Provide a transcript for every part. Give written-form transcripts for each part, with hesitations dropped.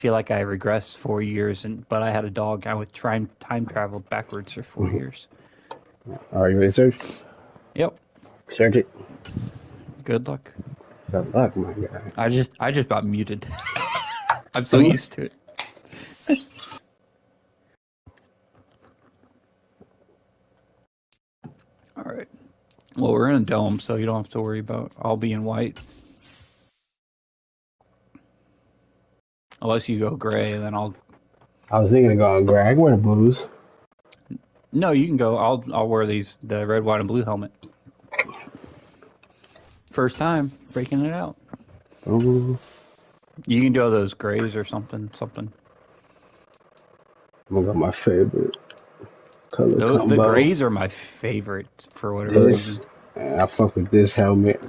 feel like I regressed 4 years, but I had a dog. I would try and time travel backwards for 4 years. Are you ready to search? Yep. Search it. Good luck. Good luck, my guy. I just got muted. I'm so used to it. All right. Well, we're in a dome, so you don't have to worry about I'll be in white. Unless you go gray, and then I'll... I was thinking of going gray. I can wear the blues. No, you can go. I'll wear the red, white, and blue helmet. First time breaking it out. Ooh. You can do those grays or something. I'm gonna go my favorite color combo. The grays are my favorite for whatever reason. I fuck with this helmet.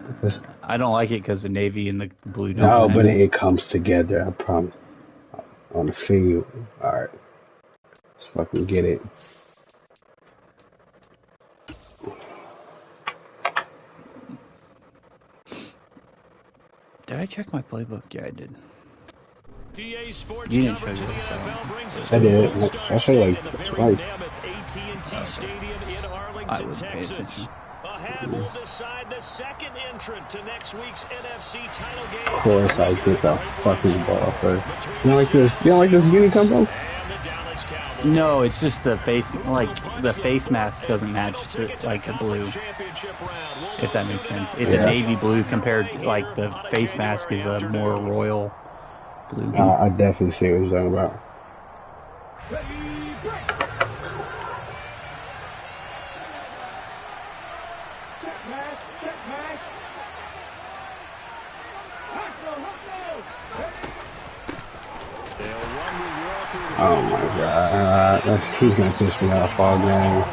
I don't like it because the navy and the blue don't. No, but it comes together. I promise. On the field. All right. Let's fucking get it. Did I check my playbook? Yeah, I did. PA Sports You didn't coverage show of the you NFL brings us I did. to I feel like twice. AT&T Stadium in I Arlington, wouldn't pay Texas. attention. A hand will decide the second entrant to next week's NFC title game. Of course, I get the fucking ball first. You don't like this? You don't like this uni combo? No, it's just the face. Like the face mask doesn't match the blue. If that makes sense. It's a navy blue compared. Like the face mask is a more royal blue. I definitely see what you're talking about. Oh my god, he's gonna piss me off all game.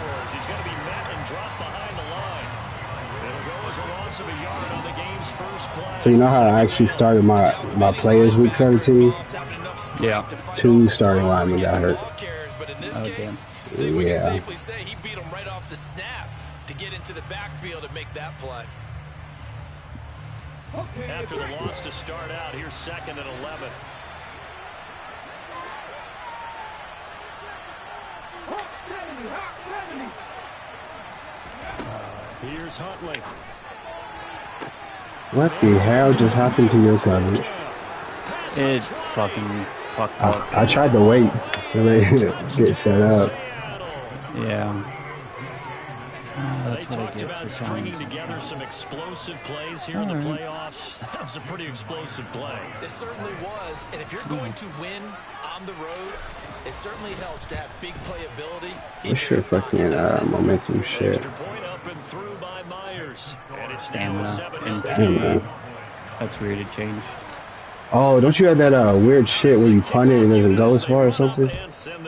So you know how I actually started my players week 17? Yeah. 2 starting linemen got hurt. Okay. Yeah. He beat him right off the snap to get into the backfield and make that play. After the loss to start out, here's 2nd and 11. Here's Huntley. What the hell just happened to your coverage? It fucking fucked up. I tried to wait till they get set up. Yeah. They talked about stringing together some explosive plays here in the playoffs. That was a pretty explosive play. It certainly was, and if you're going to win on the road, it certainly helps to have big playability. This shit fucking momentum shit. Extra point up and through by Myers. And it's Stamina. That's weird, it changed. Oh, don't you have that weird shit where you punt it and it doesn't go as far or something?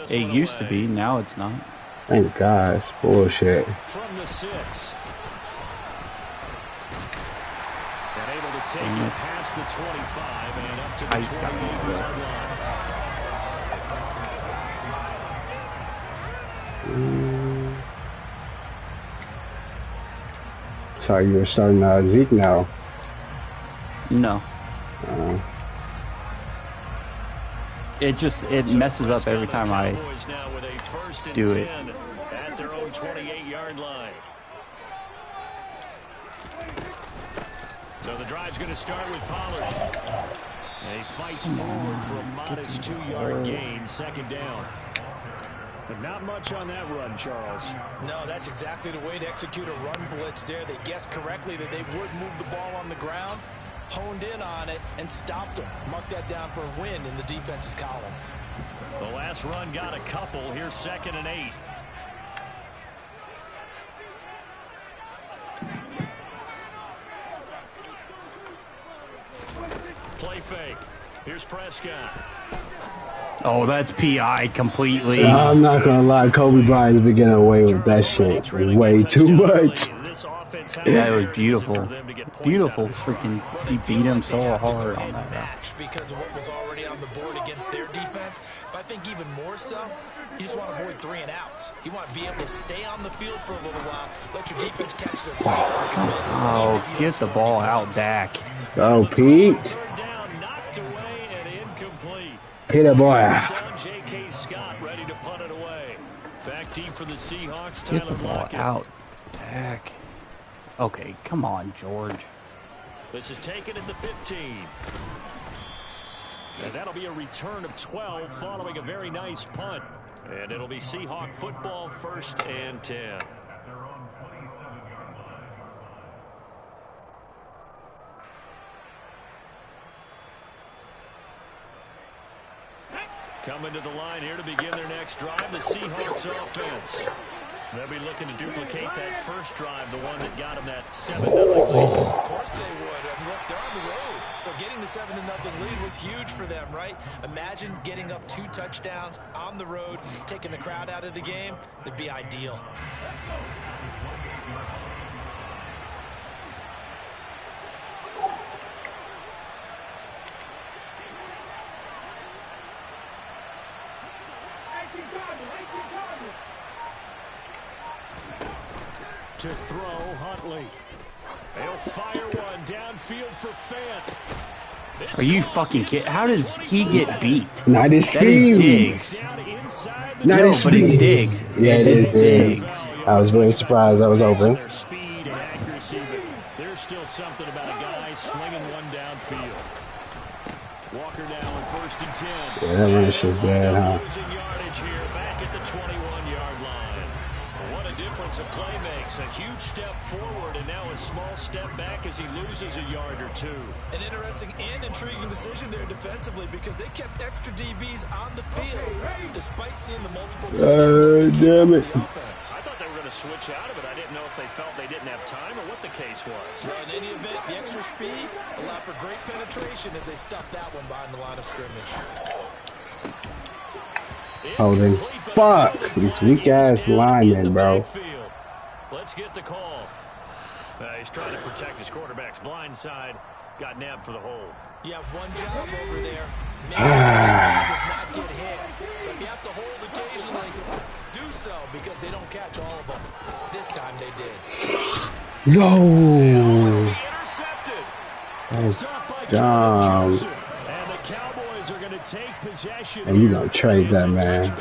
It used to be, now it's not. Thank God, it's bullshit. From the 6. And able to take it past the 25 and up to the 28-yard line. Sorry, you were starting Zeke now. No. It messes up every time I do it. At their own 28-yard line. So the drive's going to start with Pollard. And he fights forward for a modest 2-yard gain, 2nd down. But not much on that run, Charles. No, that's exactly the way to execute a run blitz there. They guessed correctly that they would move the ball on the ground, honed in on it, and stopped them. Mark that down for a win in the defense's column. The last run got a couple. Here's 2nd and 8. Play fake. Here's Prescott. Oh, that's PI completely. I'm not gonna lie, Kobe Bryant's been getting away with that shit way too much. Yeah, it was beautiful. Beautiful freaking, he beat him so hard on that match. Because of what was already on the board against their defense. But I think even more so, you just want to avoid 3 and outs. You want to be able to stay on the field for a little while, let your defense catch their breath. Oh, get the ball out, Dak. Go, Pete. Hit it, boy. J.K. Scott ready to punt it away. Back deep for the Seahawks. Get the ball out. Dak. Okay, come on, George. This is taken at the 15. And that'll be a return of 12 following a very nice punt. And it'll be Seahawk football, 1st and 10. Coming to the line here to begin their next drive, the Seahawks offense. They'll be looking to duplicate that first drive, the one that got them that 7-0 lead. Of course they would. I mean, look, they're on the road. So getting the 7-0 lead was huge for them, right? Imagine getting up 2 touchdowns on the road, taking the crowd out of the game. It'd be ideal. To throw, Huntley. They'll fire one downfield for Fant. Are you fucking kidding? How does he get beat? Not his That is Diggs. No, but it's Diggs. Yeah, it is Diggs. I was very surprised that was open. Their speed and accuracy, but there's still something about a guy slinging one downfield. Walker now in 1st and 10. Yeah, that run shit's bad, huh? Losing yardage here, back at the 21-yard line. What a difference a play makes. A huge step forward and now a small step back as he loses a yard or 2. An interesting and intriguing decision there defensively because they kept extra DBs on the field despite seeing the multiple damn it. I thought they were going to switch out of it. I didn't know if they felt they didn't have time or what the case was. Well, in any event, the extra speed allowed for great penetration as they stuffed that one behind the line of scrimmage. Holding. Fuck. These weak ass linemen, bro. Let's get the call. He's trying to protect his quarterback's blind side. Got nabbed for the hold. You have one job over there. Make sure the does not get hit. So if you have to hold occasionally, do so because they don't catch all of them. This time they did. No. Intercepted. That was dumb. And the Cowboys are going to take possession. And you gonna trade that, man.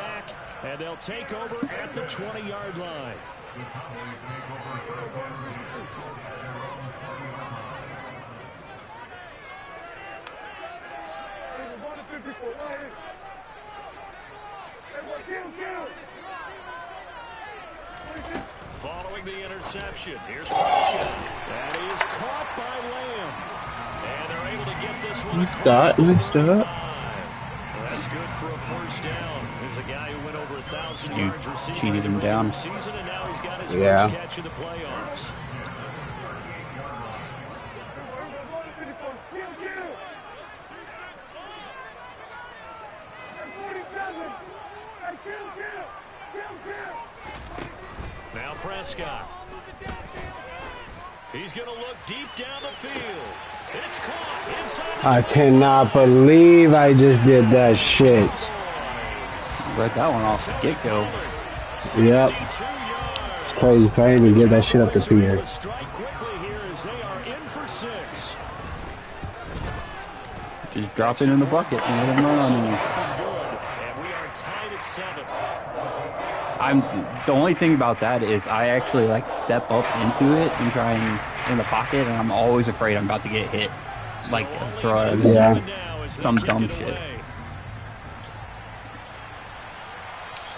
And they'll take over at the 20-yard line. Following the interception, here's Prescott. That is caught by Lamb. And they're able to get this one. Nice start. That's good for a 1st down. There's a guy who went over 1,000 yards receiving. Cheated him down. Season, and now he's got his first catch of the playoffs. Now Prescott. He's going to look deep down the field. It's caught inside. I cannot believe I just did that shit. Read that one off the get-go. Yep. It's crazy if I even get that shit up to Peter. Strike quickly here as they are in for 6. Just drop it in the bucket and let him run on you. And we are tied at 7. The only thing about that is I actually like step up into it and try and in the pocket, and I'm always afraid I'm about to get hit, like throw some dumb shit.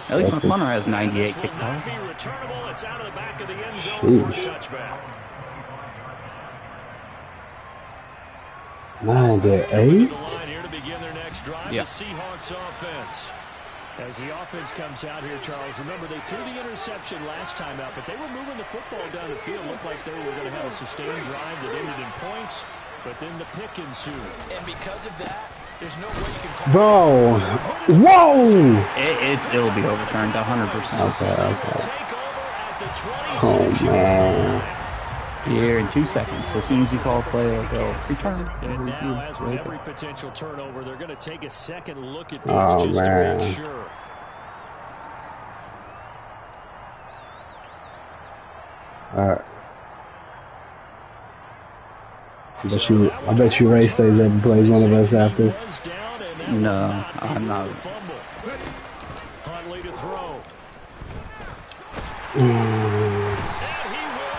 At least my punter has 98 kickoff. It's out of the back of the end zone for a touchback. 98. Yeah. The Seahawks offense. As the offense comes out here, Charles, remember they threw the interception last time out, but they were moving the football down the field. Looked like they were going to have a sustained drive that ended in points, but then the pick ensued. And because of that, there's no way you can call Bro. Whoa! It'll be overturned 100%. Okay. Oh, man. Here in 2 seconds. As soon as you call a play, it'll go return. And now, as with every potential turnover, they're going to take a second look at this just to make sure. Alright. I bet you Ray stays up and plays one of us after. No, I'm not. Huntley to throw.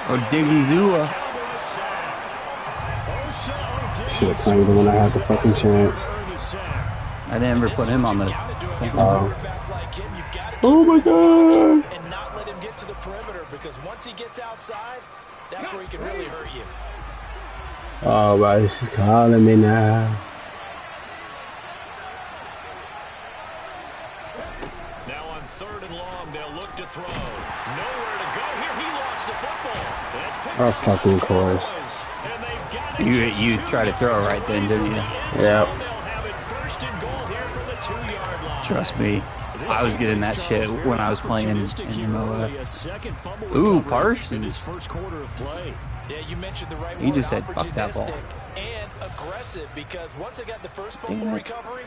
Or Diggy Zua. Should have played him when I had the fucking chance. I never put him on the thing. Oh my god! And not let him get to the perimeter, because once he gets outside, that's where he can really hurt you. Oh, but she's calling me now. Now on 3rd and long, they'll look to throw. Nowhere to go here. He lost the football. That's picked Oh, up fucking by course. And they've got it. You tried to throw right then, didn't you? Yep. They'll have it 1st and goal here from the 2-yard line. Trust me. I was getting that shit when I was playing in MOF. Ooh, Parsons. Yeah, you mentioned the right He word, just said, fuck that ball. and aggressive, because once they got the first fumble recovery,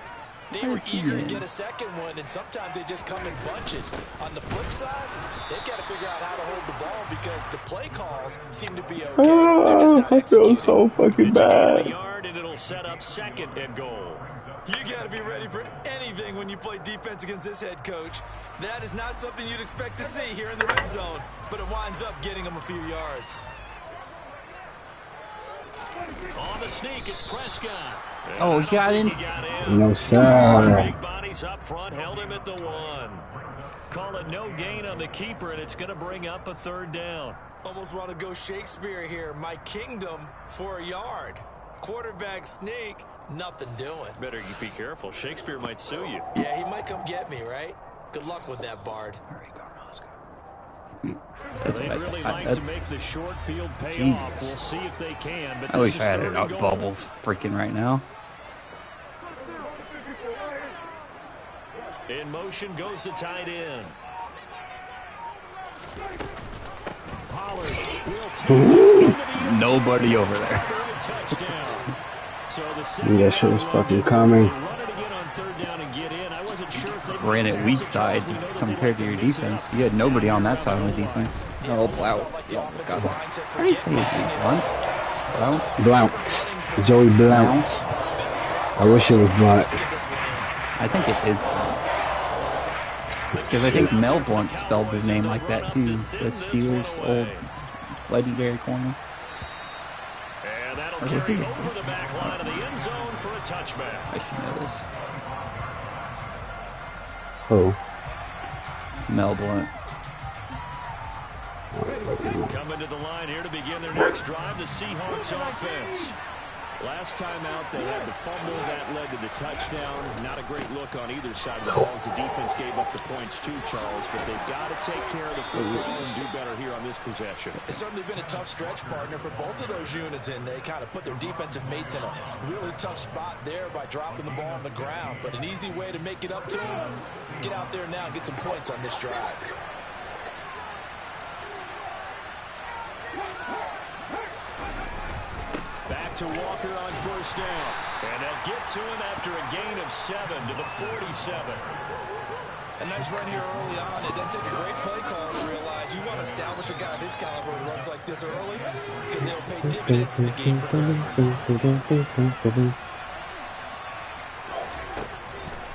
they were eager to get a second one, and sometimes they just come in bunches. On the flip side, they've got to figure out how to hold the ball, because the play calls seem to be okay. They're just not I feel executing. so fucking bad. And it'll set up 2nd and goal. You got to be ready for anything when you play defense against this head coach. That is not something you'd expect to see here in the red zone, but it winds up getting them a few yards. On the sneak, it's Prescott. Oh, he got in? No, sir. Big bodies up front, held him at the 1. Call it no gain on the keeper, and it's going to bring up a 3rd down. Almost want to go Shakespeare here. My kingdom for a yard. Quarterback sneak, nothing doing. Better be careful. Shakespeare might sue you. Yeah, he might come get me, right? Good luck with that, Bard. All right, go, let's go. They'd really like to make the short field pay Jesus. off. We'll see if they can. But I wish I had it out bubble freaking right now. In motion goes the tight end. Pollard will take Nobody over there. touchdown. So That shit was fucking coming. run it again on 3rd down and get in. I wasn't sure if they Ran it weak side compared to your defense. You had nobody on that side of the defense. Oh, Blount. Oh, God. How do you say his name? Blunt? Blount? Blount. Joey Blount. I wish it was Blunt. I think it is Blount. Because I think Mel Blount spelled his name like that too. The Steelers' old legendary corner. And that'll Or was carry he a over safety? the back line of the end zone for a touchback. I should know this. Oh. Mel Blount. Coming to the line here to begin their next drive, the Seahawks offense. Last time out, they had the fumble that led to the touchdown. Not a great look on either side of the ball as the defense gave up the points too, Charles. But they've got to take care of the football and do better here on this possession. It's certainly been a tough stretch, partner, for both of those units, and they kind of put their defensive mates in a really tough spot there by dropping the ball on the ground. But an easy way to make it up to them, get out there now and get some points on this drive. Back to Walker on 1st down. And they'll get to him after a gain of 7 to the 47. A nice run here early on. It doesn't take a great play call to realize you want to establish a guy of his caliber who runs like this early, because they'll pay dividends as the game progresses.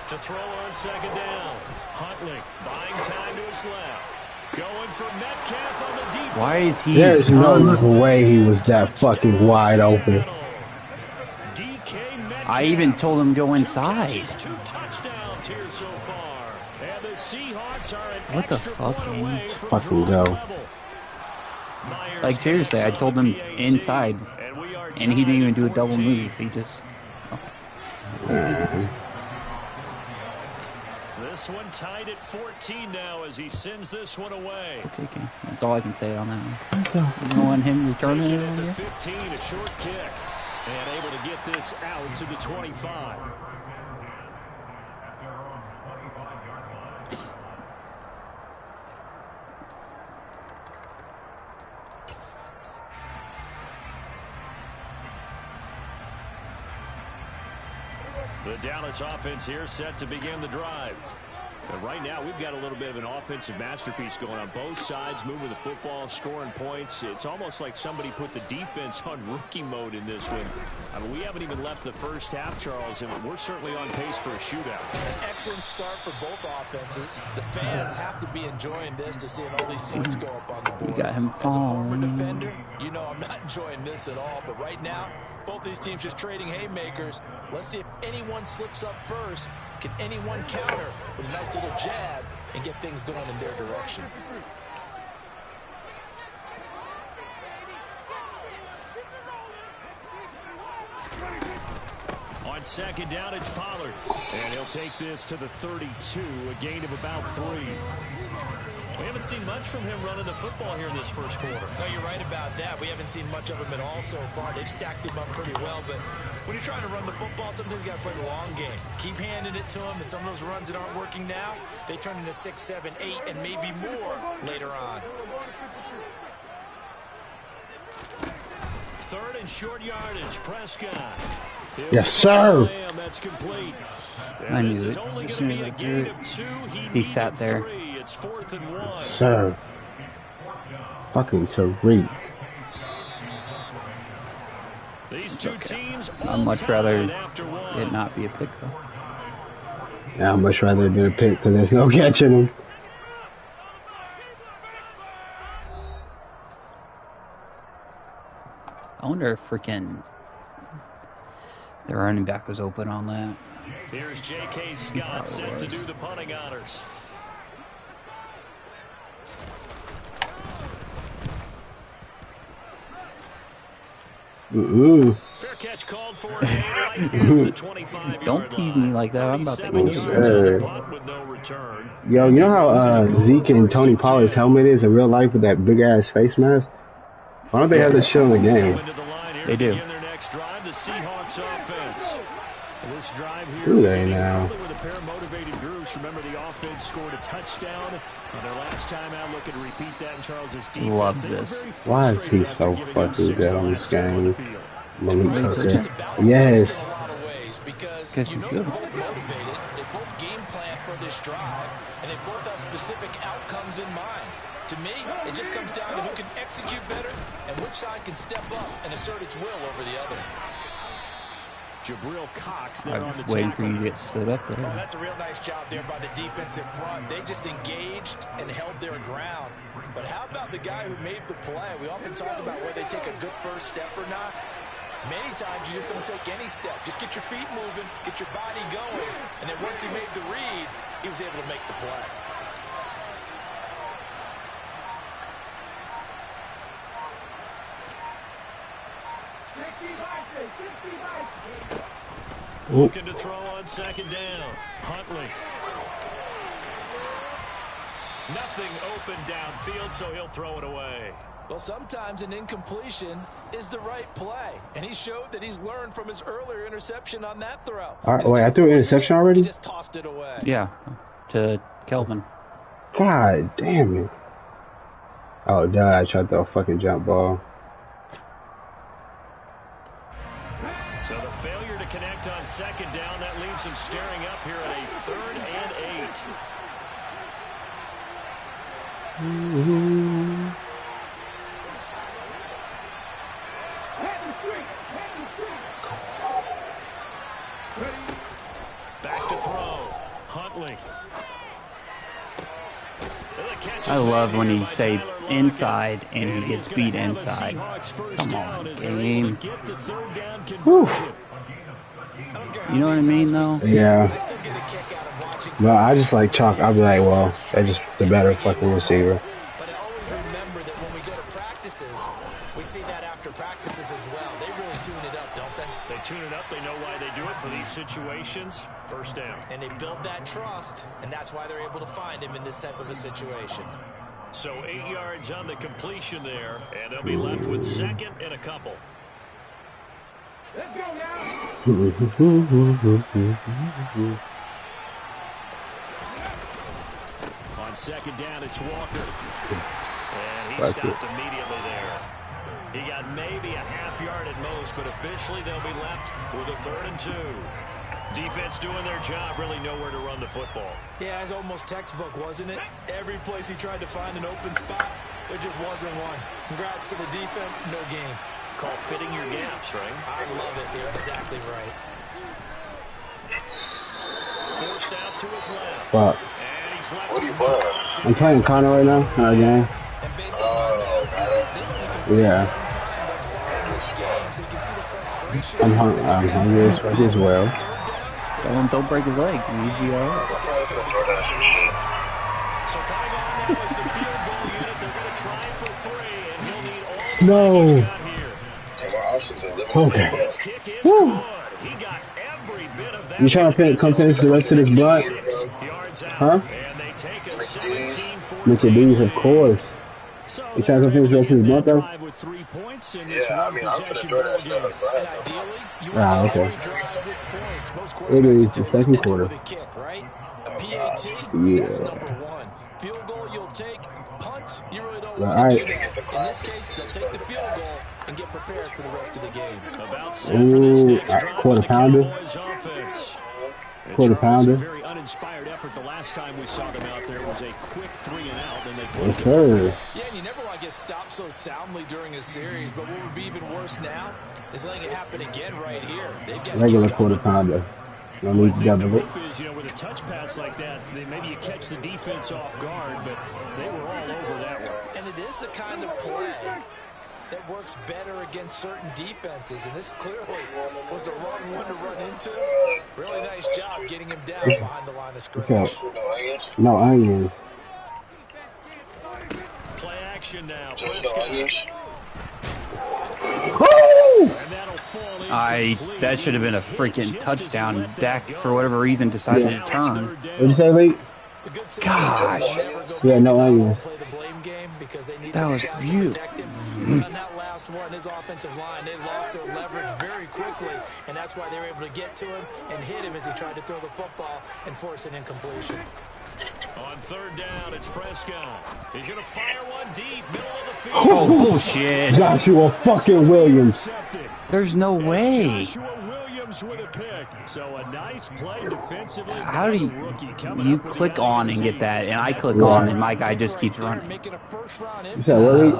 To throw on 2nd down. Huntley buying time to his left. Going for Metcalf on the deep. Why is he? There's no way he was that fucking wide open. I even told him go inside. 2 touchdowns here so far. And the Seahawks are an What the extra fuck, point man? away from Fucking drawing go. level. Like seriously, I told him inside, and he didn't even do a double move. He just. This one tied at 14 now as he sends this one away. Okay. That's all I can say on that one. You don't want him returning Taking it it on to you? 15, a short kick. And able to get this out to the 25. The Dallas offense here set to begin the drive. And right now, we've got a little bit of an offensive masterpiece going on both sides, moving the football, scoring points. It's almost like somebody put the defense on rookie mode in this one. I mean, we haven't even left the first half, Charles, and we're certainly on pace for a shootout. An excellent start for both offenses. The fans have to be enjoying this to see all these points go up on the board. We got him As a former falling. defender, you know I'm not enjoying this at all. But right now, both these teams just trading haymakers. Let's see if anyone slips up first. Can anyone counter with a nice little jab and get things going in their direction? On second down, it's Pollard. And he'll take this to the 32, a gain of about 3. We haven't seen much from him running the football here in this first quarter. No, you're right about that. We haven't seen much of him at all so far. They've stacked him up pretty well, but when you're trying to run the football, sometimes you got to play the long game. Keep handing it to him, and some of those runs that aren't working now, they turn into 6, 7, 8, and maybe more later on. Third and short yardage, Prescott. Yes, sir. That's complete. I knew it as soon as I threw it. He sat there. It's 4th and 1. Sir. Fucking Tariq. These two teams I'd much rather it not be a pick, though. Yeah, I'd much rather it be a pick because there's no catching him. I wonder if freaking the running back was open on that. Here's J.K. Scott set to do the punting honors. Fair catch called for the 25-yard Don't tease me like that. I'm about to kill you. Yo, you know how Zeke and Tony Pollard's helmet is in real life with that big ass face mask? Why don't they have this shit in the game? They do. The Seahawks offense. This drive here, Do they now? with a pair of motivated groups. Remember, the offense scored a touchdown on their last time out. Looking to repeat that in Charles's defense. Love this. Why is he so fucking good on this game? Just Yes. because he's good. Both motivated. They both game plan for this drive, and they both have specific outcomes in mind. To me, it just comes down to who can execute better and which side can step up and assert its will over the other. Jabril Cox there I'm on the just waiting for tackle. you to get stood up Oh, there. that's a real nice job there by the defensive front. They just engaged and held their ground. But how about the guy who made the play? We often talk about whether they take a good first step or not. Many times you just don't take any step. Just get your feet moving, get your body going, and then once he made the read, he was able to make the play. Looking to throw on second down. Huntley. Nothing open downfield, so he'll throw it away. Well, sometimes an incompletion is the right play, and he showed that he's learned from his earlier interception on that throw. All right, wait, I threw an interception already? He just tossed it away. Yeah, to Kelvin. God damn it. Oh, duh, I tried to throw a fucking jump ball. So the failure to connect on second down, that leaves him staring up here at a 3rd and 8. Back to throw. Huntley. I love when you say inside and he gets beat inside. Come on, game. Whew. You know what I mean, though? Yeah. But I just like chalk. I'll be like, well, they're just the better fucking receiver. But I always remember that when we go to practices, we see that after practices as well. They really tune it up, don't they? They tune it up. They know why they do it for these situations. First down. And they build that trust, and that's why they're able to find him in this type of a situation. So 8 yards on the completion there, and they'll be left with second and a couple. Let's go now. On second down, it's Walker. And he stopped immediately there. He got maybe a half yard at most, but officially they'll be left with a 3rd and 2. Defense doing their job, really nowhere to run the football. Yeah, it's almost textbook, wasn't it? Every place he tried to find an open spot, there just wasn't one. Congrats to the defense, no gain. Call fitting your gaps, right? I love it. You're exactly right. Forced out to his left. Fuck. And he's left. I'm playing Connor right now in our game. Yeah. I'm hungry as well. Don't break his leg. He'll be all right. So coming on now is the field goal unit. They're going to try for 3, and he'll need all the No. Okay. His kick is good. He got every bit of that. You trying to come finish the rest of this blunt? Huh? And they take a 17-14. Mr. B's, of course. You trying to finish the rest of this blunt, though? Yeah, I mean, I'm going to throw that shit outside. Ah, okay. It is the second quarter. Yeah. Field goal you'll take, punts you really don't want to do that. In this case, they'll take the field goal and get prepared for the rest of the game. Ooh, quarter pounder. Quarter pounder. Very uninspired effort. The last time we saw them out there was a quick 3 and out, and they put Yes, sir. Yeah, and you never want to get stopped so soundly during a series, but what would be even worse now is letting it happen again right here. Regular quarter pounder. No need to double it. With a touch pass like that, maybe you catch the defense off guard, but they were all over that one. And it is the kind of play that works better against certain defenses, and this clearly was the wrong one to run into. Really nice job getting him down behind the line of scrimmage. No onions. Play action now. That should have been a freaking touchdown. Dak, for whatever reason, decided to turn. What did you say, Lee? Gosh. Yeah, no onions. That was beautiful. On that last one, his offensive line, they lost their leverage very quickly, and that's why they were able to get to him and hit him as he tried to throw the football and force an incompletion. On 3rd down, it's Prescott. He's going to fire one deep, middle of the field. Oh, bullshit. Joshua fucking Williams. There's no way. Joshua Williams with a pick. So a nice play defensively. How do you click on and get that, and I click on, and my guy just keeps running? You said what, Lee?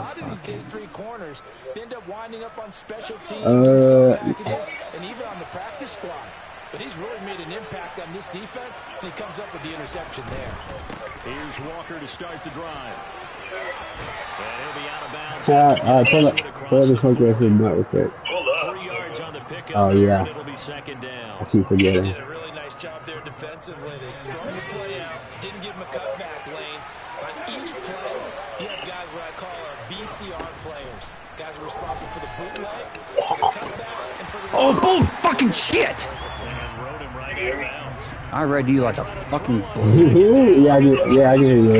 They end up winding up on special teams and even on the practice squad. But he's really made an impact on this defense, and he comes up with the interception there. Here's Walker to start the drive. And he'll be out of bounds. All right, pull up this whole rest of the nut real quick. 3 yards on the pickup. Oh, yeah. It'll be 2nd down. I keep forgetting. They did a really nice job there defensively. They strung the play out, didn't give him a cutback lane. On each play, you have guys what I call our VCR players. Guys are responsible for the bootleg, for the cutback, and for the... Oh, bull fucking shit! I read you like a fucking yeah, I can hear you. I'm just in the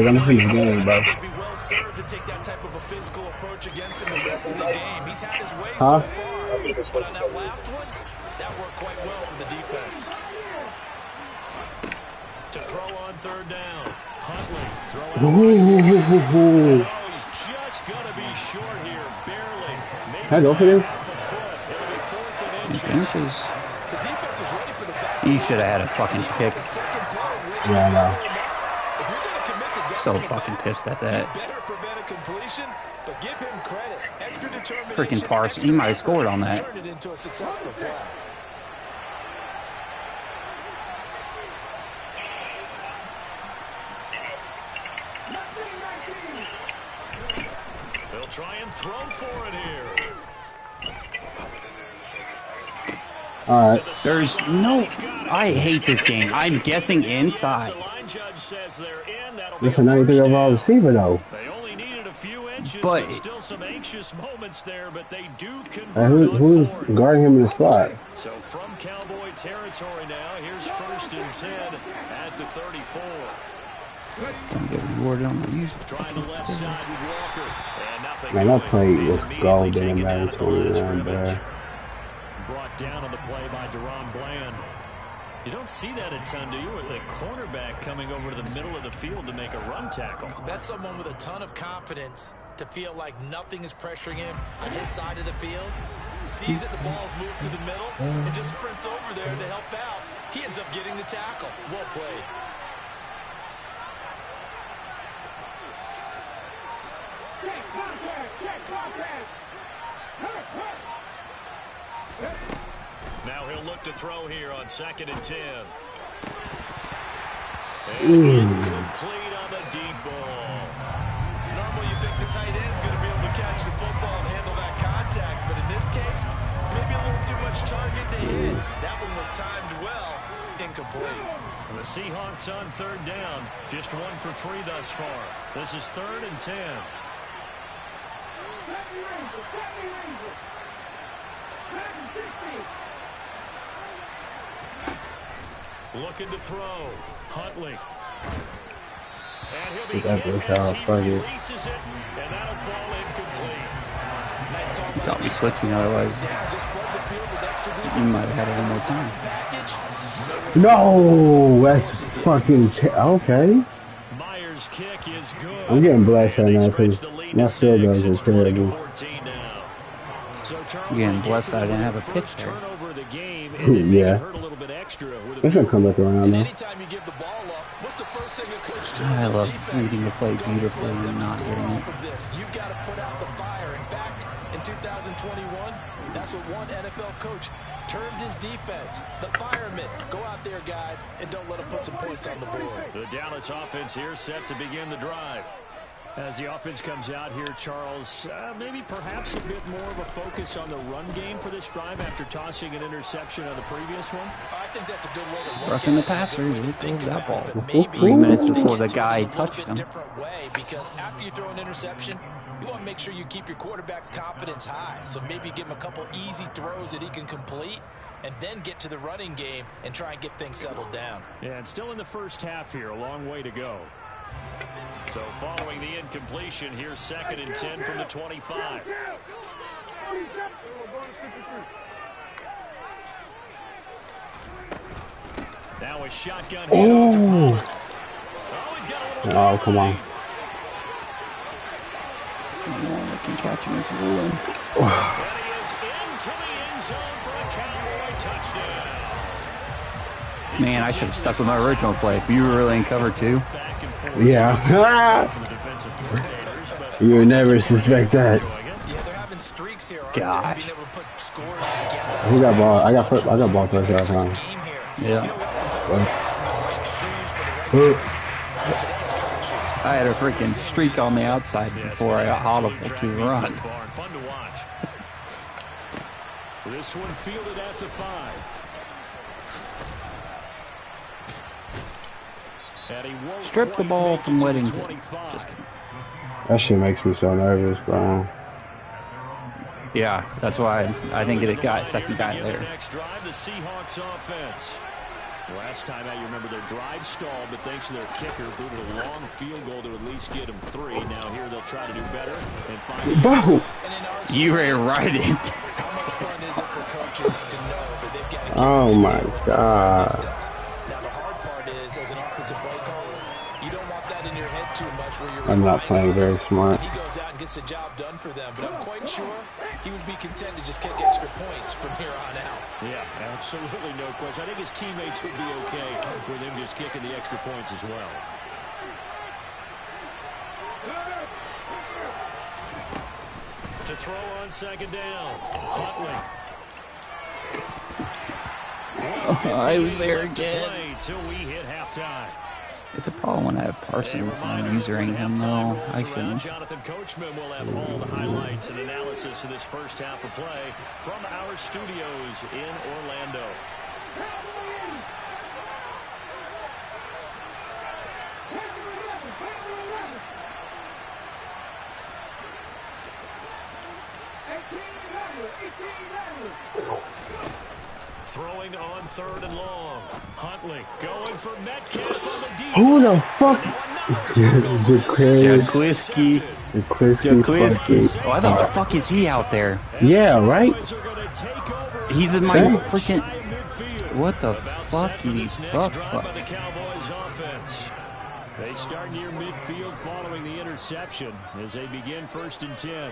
game, bro. Be well served to take that type of a physical approach against him the rest of the game. He's had his way so far, but on that last one, that worked quite well for the defense. To throw on 3rd down. Huntley Ooh. he's just going to be short here, barely. Can I go for this? inches. You should have had a fucking pick. Yeah, I know. So fucking pissed at that. Freaking Parsons. He might have scored on that. They'll try and throw for it here. All right. There's no... I hate this game. I'm guessing inside. Listen, 93 overall receiver, though. They only needed a few inches, but still some anxious moments there, but they do convert who's guarding him in the slot? So from Cowboy territory now, here's 1st and 10 at the 34. Don't get rewarded on the use. Trying the left side with Walker. And nothing. Man, that play was golden in that 21, bro. Brought down on the play by Deron Bland. You don't see that a ton, do you? The cornerback coming over to the middle of the field to make a run tackle. That's someone with a ton of confidence to feel like nothing is pressuring him on his side of the field. Sees that the ball's moved to the middle and just sprints over there to help out. He ends up getting the tackle. Well played. Now he'll look to throw here on 2nd and 10. Incomplete on the deep ball. Normally you think the tight end's going to be able to catch the football and handle that contact, but in this case, maybe a little too much target to hit. That one was timed well. Incomplete. The Seahawks on 3rd down. Just 1 for 3 thus far. This is 3rd and 10. Looking to throw. Huntley. And he'll be hit as he releases it, and that'll fall incomplete. Thought we switching, otherwise you might have had it one more time. No, that's fucking okay. Myers' kick is good. I'm getting blessed right now because my field goals are terrible. You're getting blessed that I didn't have a pitch there. Yeah. It's gonna come back around though. I love reading the play beautifully and not getting it. You've got to put out the fire. In fact, in 2021, that's what one NFL coach termed his defense. The firemen. Go out there, guys, and don't let them put some points on the board. The Dallas offense here set to begin the drive. As the offense comes out here, Charles, maybe perhaps a bit more of a focus on the run game for this drive after tossing an interception on the previous one. I think that's a good way to look roughing the passer, you threw that ball 3 minutes before the guy touched him. Because after you throw an interception, you want to make sure you keep your quarterback's confidence high. So maybe give him a couple easy throws that he can complete, and then get to the running game and try and get things settled down. Yeah, and still in the first half here, a long way to go. So following the incompletion, here's 2nd and 10 from the 25. Now a shotgun. Oh, come on. I can catch him if you will. And he is into the end zone for a Cowboy touchdown. Man, I should have stuck with my original play. If you were really in cover 2. Yeah. You would never suspect that. Gosh. Who got ball? I got ball first half time. Yeah. I had a freaking streak on the outside before I got audible to run. Fun to watch. This one fielded at the 5. Strip the ball from Weddington. Just kidding. That shit makes me so nervous, bro. Yeah, that's why I didn't get a guy, second guy there. Next drive, the Seahawks offense. Last time out, you remember their drive stalled, but thanks to their kicker, booted a long field goal to at least get them 3. Now here they'll try to do better and find. Bro, you ran right in. Oh my god. I'm not playing very smart. He goes out and gets the job done for them, but I'm quite sure he would be content to just kick extra points from here on out. Yeah, absolutely no question. I think his teammates would be okay with him just kicking the extra points as well. To throw on 2nd down, Huntley. I was there again. Till we hit halftime. It's a problem when I have Parsons and I'm using him, though. I shouldn't. Jonathan Coachman will have all the highlights and analysis of this first half of play from our studios in Orlando. Throwing on 3rd and long. Huntley going for Metcalf on the deep. Who the fuck? Jaquiski. Why the fuck is he out there? Yeah, right? He's in my freaking... What the fuck? Fuck. They start near midfield following the interception as they begin 1st and 10.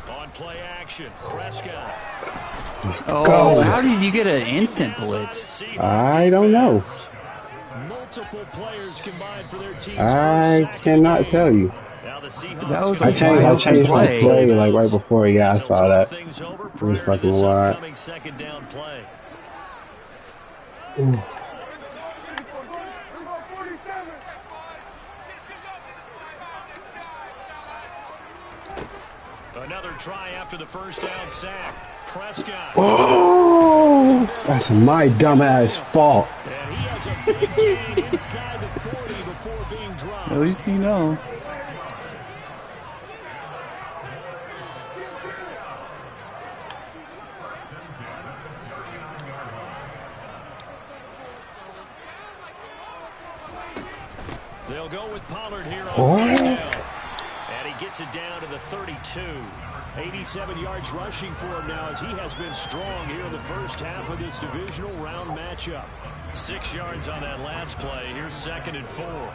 On play action, Prescott. Oh, how did you get an instant blitz? I don't know. Multiple players combined for their team's I cannot tell you. That was I changed my play like right before. Yeah, I saw that. It was fucking wild. Another try after the first down sack. Prescott. Oh, that's my dumbass fault. And he has a big gain inside the 40 before being dropped. At least you know. They'll go with Pollard here on third down. And he gets it down to the 32. 87 yards rushing for him now as he has been strong here in the first half of this divisional round matchup. 6 yards on that last play. Here's 2nd and 4.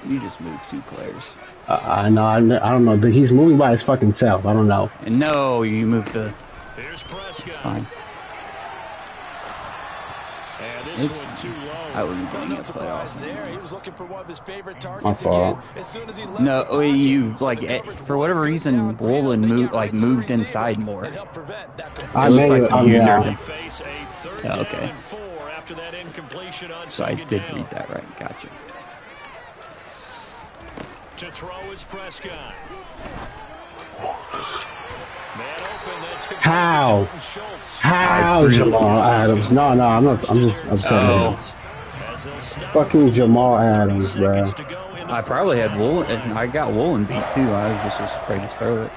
You just moved 2 players. I know. I don't know. He's moving by his fucking self. I don't know. And no, you moved the. Here's Prescott. It's fine. And this one too low. I wouldn't be in the playoffs there. He was looking for one of his favorite targets again. As soon as he left, no, you like for whatever reason, Woolen moved inside more. I looked like the user. Oh, okay. So I did read that right. Gotcha. To throw is Prescott. How Jamal Adams? No, I'm not. I'm just upset. Fucking Jamal Adams, bro. I probably had Woolen. I got Woolen beat too. I was just afraid to throw it.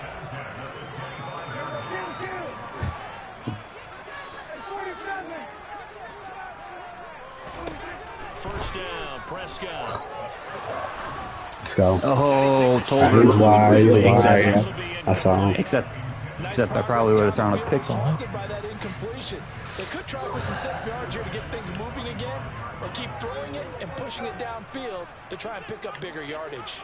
First down, Prescott. Let's go. Oh, totally. He's wide. I saw him. Except I probably would have thrown a pick on him. They could try for some set yards here to get things moving again, or keep throwing it and pushing it downfield to try and pick up bigger yardage.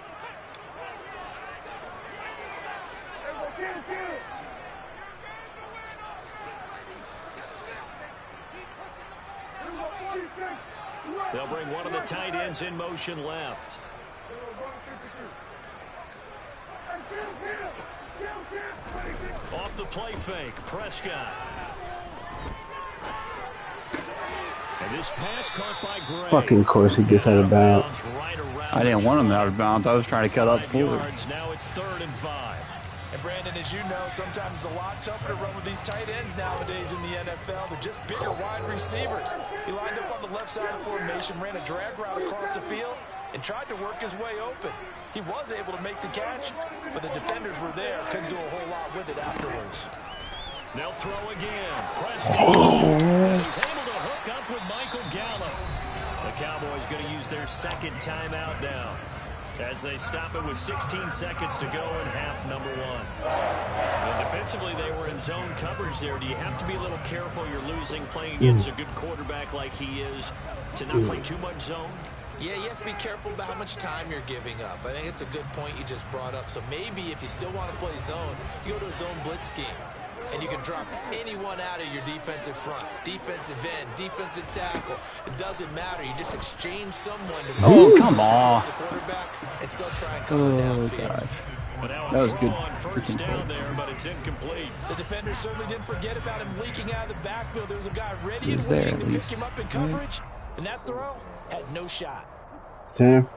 They'll bring one of the tight ends in motion left. Off the play fake, Prescott. And this pass caught by Gray. Fucking course he gets out of bounds. I didn't want him out of bounds. I was trying to cut up forward. Now it's 3rd and 5. And Brandon, as you know, sometimes it's a lot tougher to run with these tight ends nowadays in the NFL. They're just bigger wide receivers. He lined up on the left side of the formation, ran a drag route across the field, and tried to work his way open. He was able to make the catch, but the defenders were there. Couldn't do a whole lot with it afterwards. They'll throw again. Prescott. He's able to hook up with Michael Gallup. The Cowboys going to use their 2nd timeout now as they stop it with 16 seconds to go in half number 1. And defensively, they were in zone coverage there. Do you have to be a little careful? You're losing playing against a good quarterback like he is to not play too much zone? Yeah, you have to be careful about how much time you're giving up. I think it's a good point you just brought up. So maybe if you still want to play zone, you go to a zone blitz scheme. And you can drop anyone out of your defensive front. Defensive end, defensive tackle. It doesn't matter. You just exchange someone to come on. the quarterback and still try and cover downfield. Gosh. That was good. First down there, but it's incomplete. The defender certainly didn't forget about him leaking out of the backfield. There was a guy ready and there, waiting to pick him up in coverage. And that throw had no shot. Sam.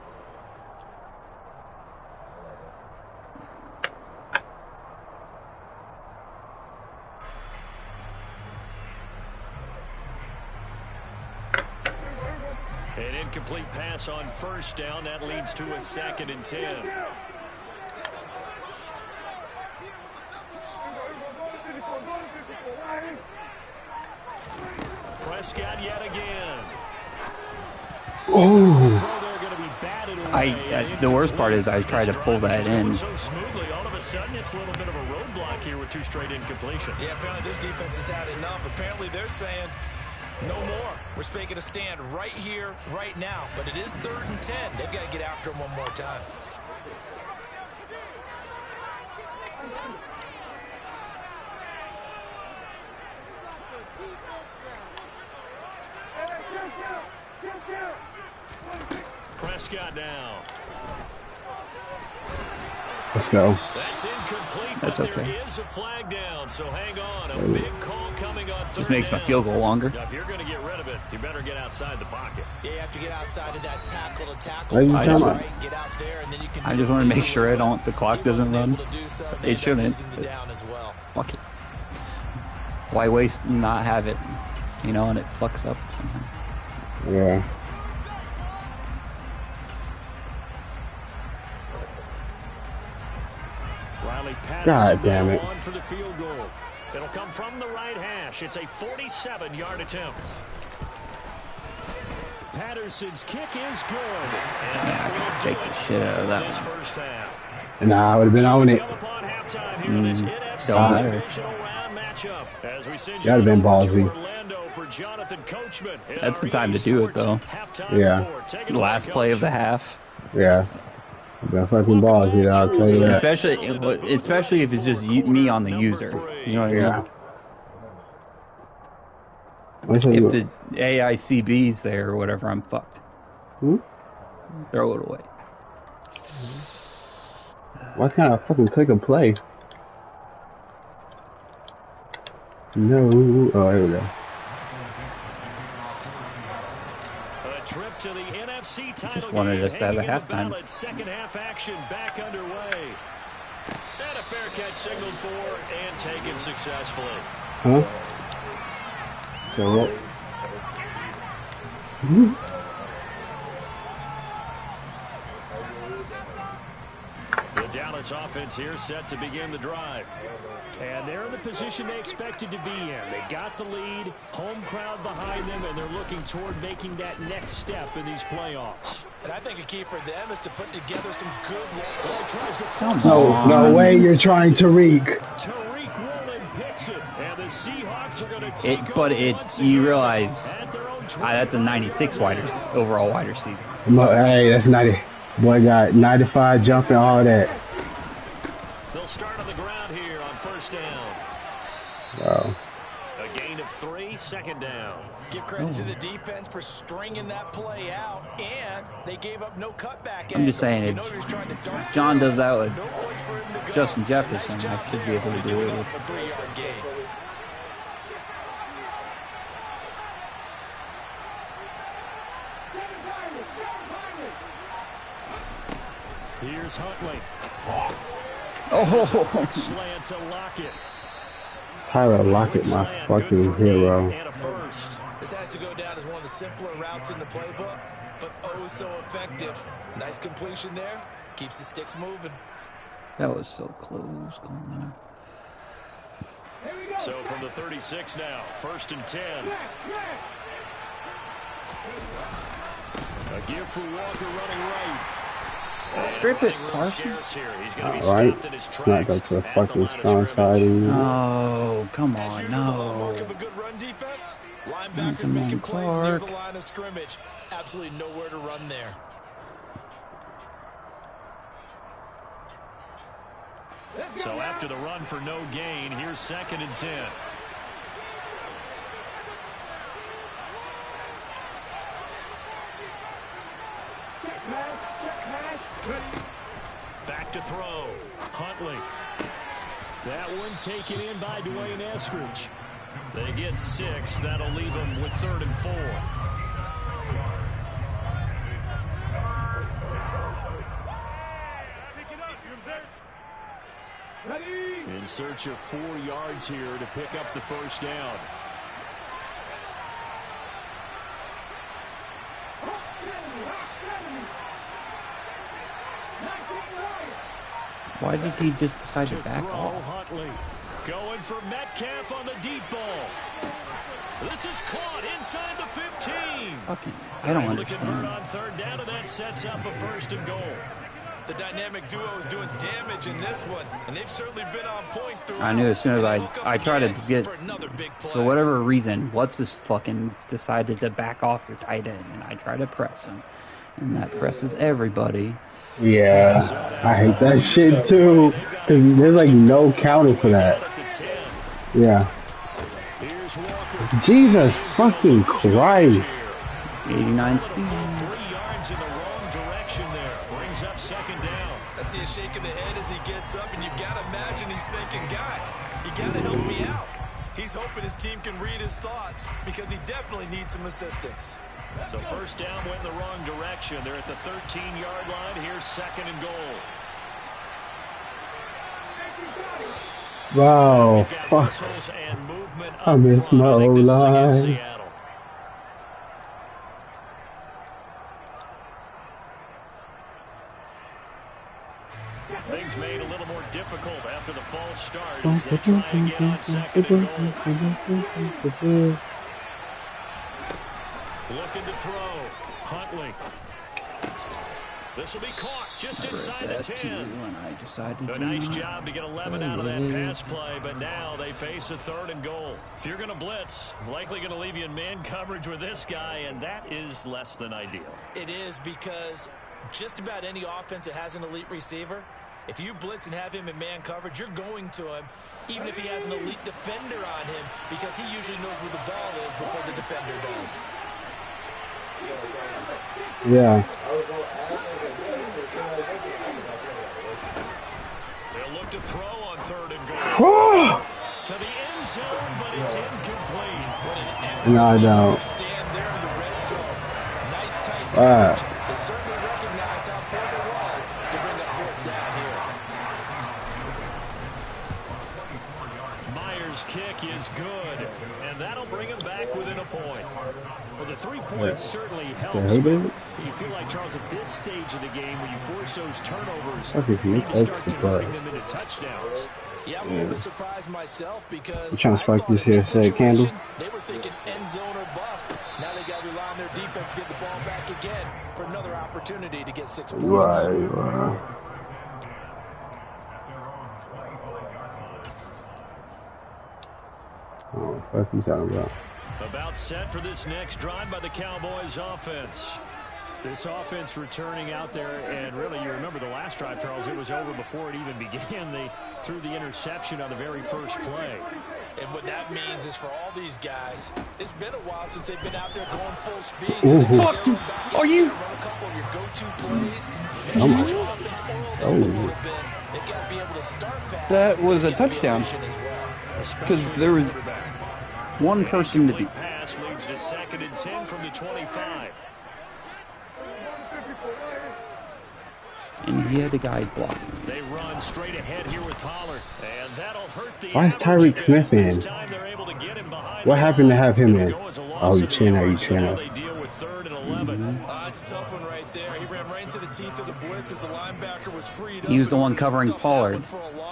An incomplete pass on first down. That leads to a 2nd and 10. Prescott yet again. Oh. The worst part is I tried to pull that in. So smoothly, all of a sudden it's a little bit of a roadblock here with 2 straight incompletions. Yeah, apparently this defense has had enough. Apparently they're saying, No more. We're making a stand right here, right now. But it is 3rd and 10. They've got to get after him one more time. Prescott now. Let's go. That's incomplete. That's okay. There is a flag down, so hang on. A big call coming on 3rd Just makes my down. field goal longer. Now, if you're going to get rid of it, you better get outside the pocket. Yeah, you have to get outside of that tackle to tackle. What are you I talking just- about? Get out there, and then you can I just want to make sure the clock doesn't run. It shouldn't. The down as well. Fuck it. Why waste not have it? You know, and it fucks up somehow. Yeah. Riley Patterson God damn now it. on for the field goal. It'll come from the right hash. It's a 47-yard attempt. Patterson's kick is good. And Yeah, I can take the shit out of that this one. first half. Nah, I would have been on it. Come upon halftime here in this NFC don't matter. divisional round matchup. As we send That'd have been you over to ballsy. Orlando for Jonathan Coachman in That's our the time EA to do it, Sports though. halftime Yeah. report. Take it The away, last play Coach. of the half. Yeah. The fucking balls, you know, I'll tell you that. Especially if it's just me on the user. You know what I mean? Yeah. What's If your- the AICB's there or whatever, I'm fucked. Throw it away. Why can't I fucking click and play? No. Oh, here we go. A trip to the NFC title Just wanted game, us to have a hanging in the halftime. balance. Second half action back underway. And a fair catch signaled for and taken successfully. Huh? So what? The Dallas offense here set to begin the drive. And they're in the position they expected to be in. They've got the lead, home crowd behind them, and they're looking toward making that next step in these playoffs. And I think a key for them is to put together some good. No way you're trying to reek. Tariq Woolen picks it, and the Seahawks are going to take You realize that's a 96 overall wide receiver. Hey, that's 90. Boy got 95 jumping, all that. They'll start on the ground here on first down. Wow. A gain of 3, second down. Give credit to the defense for stringing that play out, and they gave up no cutback. I'm just saying, if John does that with Justin Jefferson, I should be able to do it with. A 3-yard gain. Here's Huntley. Oh, Slant to Lockett. Tyler Lockett, my fucking hero. And a first. This has to go down as one of the simpler routes in the playbook, but oh so effective. Nice completion there. Keeps the sticks moving. that was so close. Come on. So from the 36 now, 1st and 10. A give for Walker running right. Strip it, Parsons. Parsons. Alright. It's not go to the fucking strong side anymore. No, come As on, usual, the hallmark no. of a good run defense. Linebackers Come on, making plays near the Clark. line of scrimmage. Absolutely nowhere to run there. So after the run for no gain, here's 2nd and 10. Back to throw. Huntley. That one taken in by Dwayne Eskridge. They get 6. That'll leave them with 3rd and 4. In search of 4 yards here to pick up the first down. Why did he just decide to back throw, off? Huntley going for Metcalf on the deep ball. This is caught inside the 15. Fucking, I don't Able to convert understand. on 3rd down, and that sets up a 1st and goal. The dynamic duo is doing damage in this one, and they've certainly been on point throughout. I knew as soon as I tried to get, for whatever reason, what's this fucking decided to back off your tight end, and I try to press him, and that presses everybody. Yeah, I hate that shit too, because there's like no counter for that. Yeah. Jesus fucking Christ. 89 speed. 3 yards in the wrong direction there. Brings up second down. I see a shake of the head as he gets up, and you've got to imagine he's thinking, guys, you got to help me out. He's hoping his team can read his thoughts because he definitely needs some assistance. So first down went in the wrong direction. They're at the 13-yard line. Here's second and goal. Wow, fuck. I missed my O-line. Things made a little more difficult after the false start as they try and get on second and goal. Looking to throw. Huntley. This will be caught just inside the 10. A nice job to get 11 out of that pass play, but now they face a third and goal. If you're going to blitz, likely going to leave you in man coverage with this guy, and that is less than ideal. It is, because just about any offense that has an elite receiver, if you blitz and have him in man coverage, you're going to him, even if he has an elite defender on him, because he usually knows where the ball is before the defender does. Yeah. They'll look to throw on third and goal. To the end zone, but it's incomplete. No, I don't. Stand there in the red zone. Nice tight coverage. They certainly recognized how important it was to bring that fourth down here. Myers' kick is good, and that'll bring him back within a point. Well, the 3 points certainly helps. You feel like, Charles, at this stage of the game, when you force those turnovers, maybe start converting them into touchdowns. Yeah, I'm a little bit surprised myself because I'm trying to spark this here, say candle. They were thinking end zone or bust. Now they got to rely on their defense to get the ball back again for another opportunity to get 6 points. Right. Oh, fuck you talking about? About set for this next drive by the Cowboys offense. This offense returning out there, and really, you remember the last drive, Charles, it was over before it even began. They threw the interception on the very first play. And what that means is for all these guys, it's been a while since they've been out there going full speed. So fuck you. Are you? Run a couple of your go-to plays. They've got to be able to start fast. That was a touchdown. Because there was one person to beat. Pass leads to second and 10 from the 25. And he had a guy blocking. They run straight ahead here with Pollard, and that'll hurt the. Why is Tyreek Smith in? What happened to have him in? Oh, you channel. It's a tough one right there. He ran right into the teeth of the blitz as the linebacker was freed up. He was the one covering Pollard,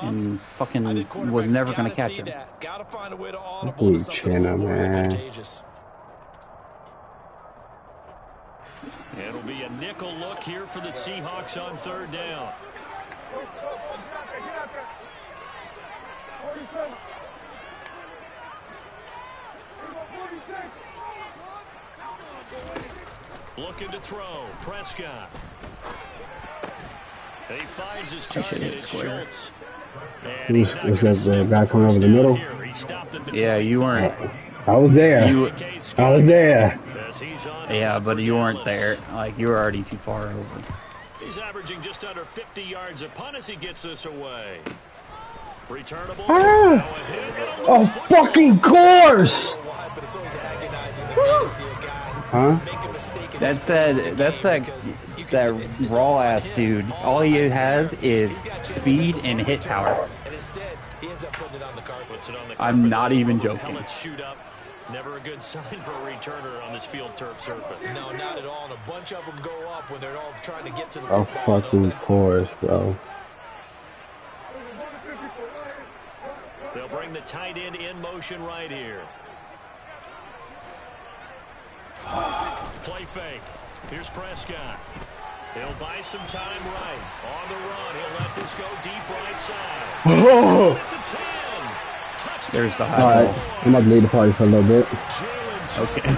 and fucking was never going to catch him. Got to find a way to audible to something a little more advantageous. It'll be a nickel look here for the Seahawks on third down. Looking to throw. Prescott. He finds his target. It's Schultz. Was that the guy coming over the middle? Yeah, you weren't. I was there. I was there. Yeah, but you weren't there. Like, you were already too far over. He's averaging just under 50 yards a punt as he gets this away. Returnable. Of fucking course! Huh? That's that raw ass dude. All he has is speed and hit power. I'm not even joking. Never a good sign for a returner on this field turf surface. No, not at all. And a bunch of them go up when they're all trying to get to the Of fucking course, bro. They'll bring the tight end in motion right here. Play fake. Here's Prescott. He'll buy some time right. On the run, he'll let this go deep right side. Oh! There's the high ball. Alright, I'm about to leave the party for a little bit. Okay.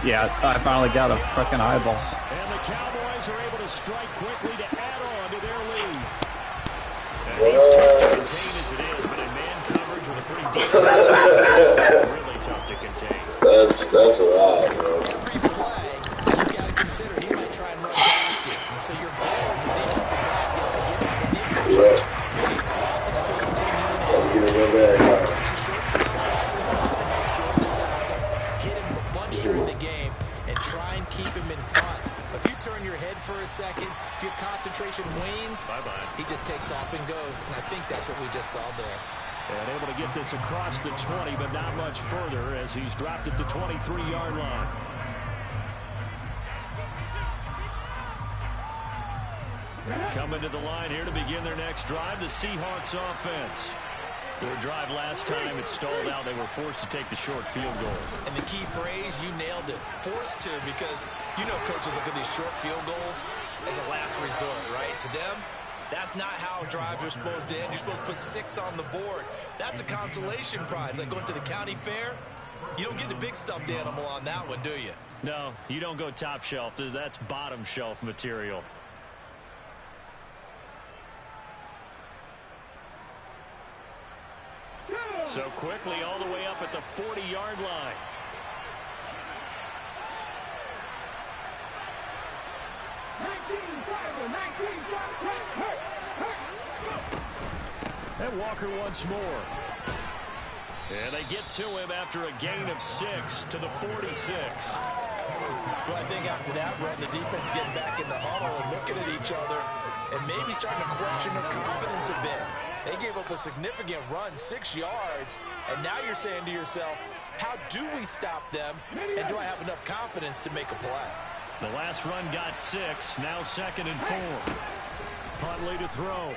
Yeah, I finally got a fucking eyeball. And the Cowboys are able to strike quickly to add on to their lead. And he's tough to contain as it is, but in man coverage with a pretty deep really tough to contain. That's wild, bro. Every play, you got to consider he might try and run past you. So your goal as a defensive back is to give him plenty of coverage. While it's exposed between you and him. I'm getting your bag now. Short snap, come up and secure the tackle. Hit him a bunch during the game and try and keep him in front. If you turn your head for a second, if your concentration wanes, bye-bye. He just takes off and goes. And I think that's what we just saw there. And able to get this across the 20, but not much further as he's dropped it to 23-yard line. Coming to the line here to begin their next drive, the Seahawks offense. Their drive last time, it stalled out. They were forced to take the short field goal. And the key phrase, you nailed it. Forced to, because you know coaches look at these short field goals as a last resort, right? To them, that's not how drives are supposed to end. You're supposed to put 6 on the board. That's a consolation prize. Like going to the county fair, you don't get the big stuffed animal on that one, do you? No, you don't go top shelf. That's bottom shelf material. So quickly all the way up at the 40-yard line. And Walker once more. And they get to him after a gain of 6 to the 46. Well, I think after that run, the defense getting back in the huddle and looking at each other and maybe starting to question their confidence a bit. They gave up a significant run, 6 yards, and now you're saying to yourself, how do we stop them, and do I have enough confidence to make a play? The last run got 6, now 2nd and 4. Huntley to throw.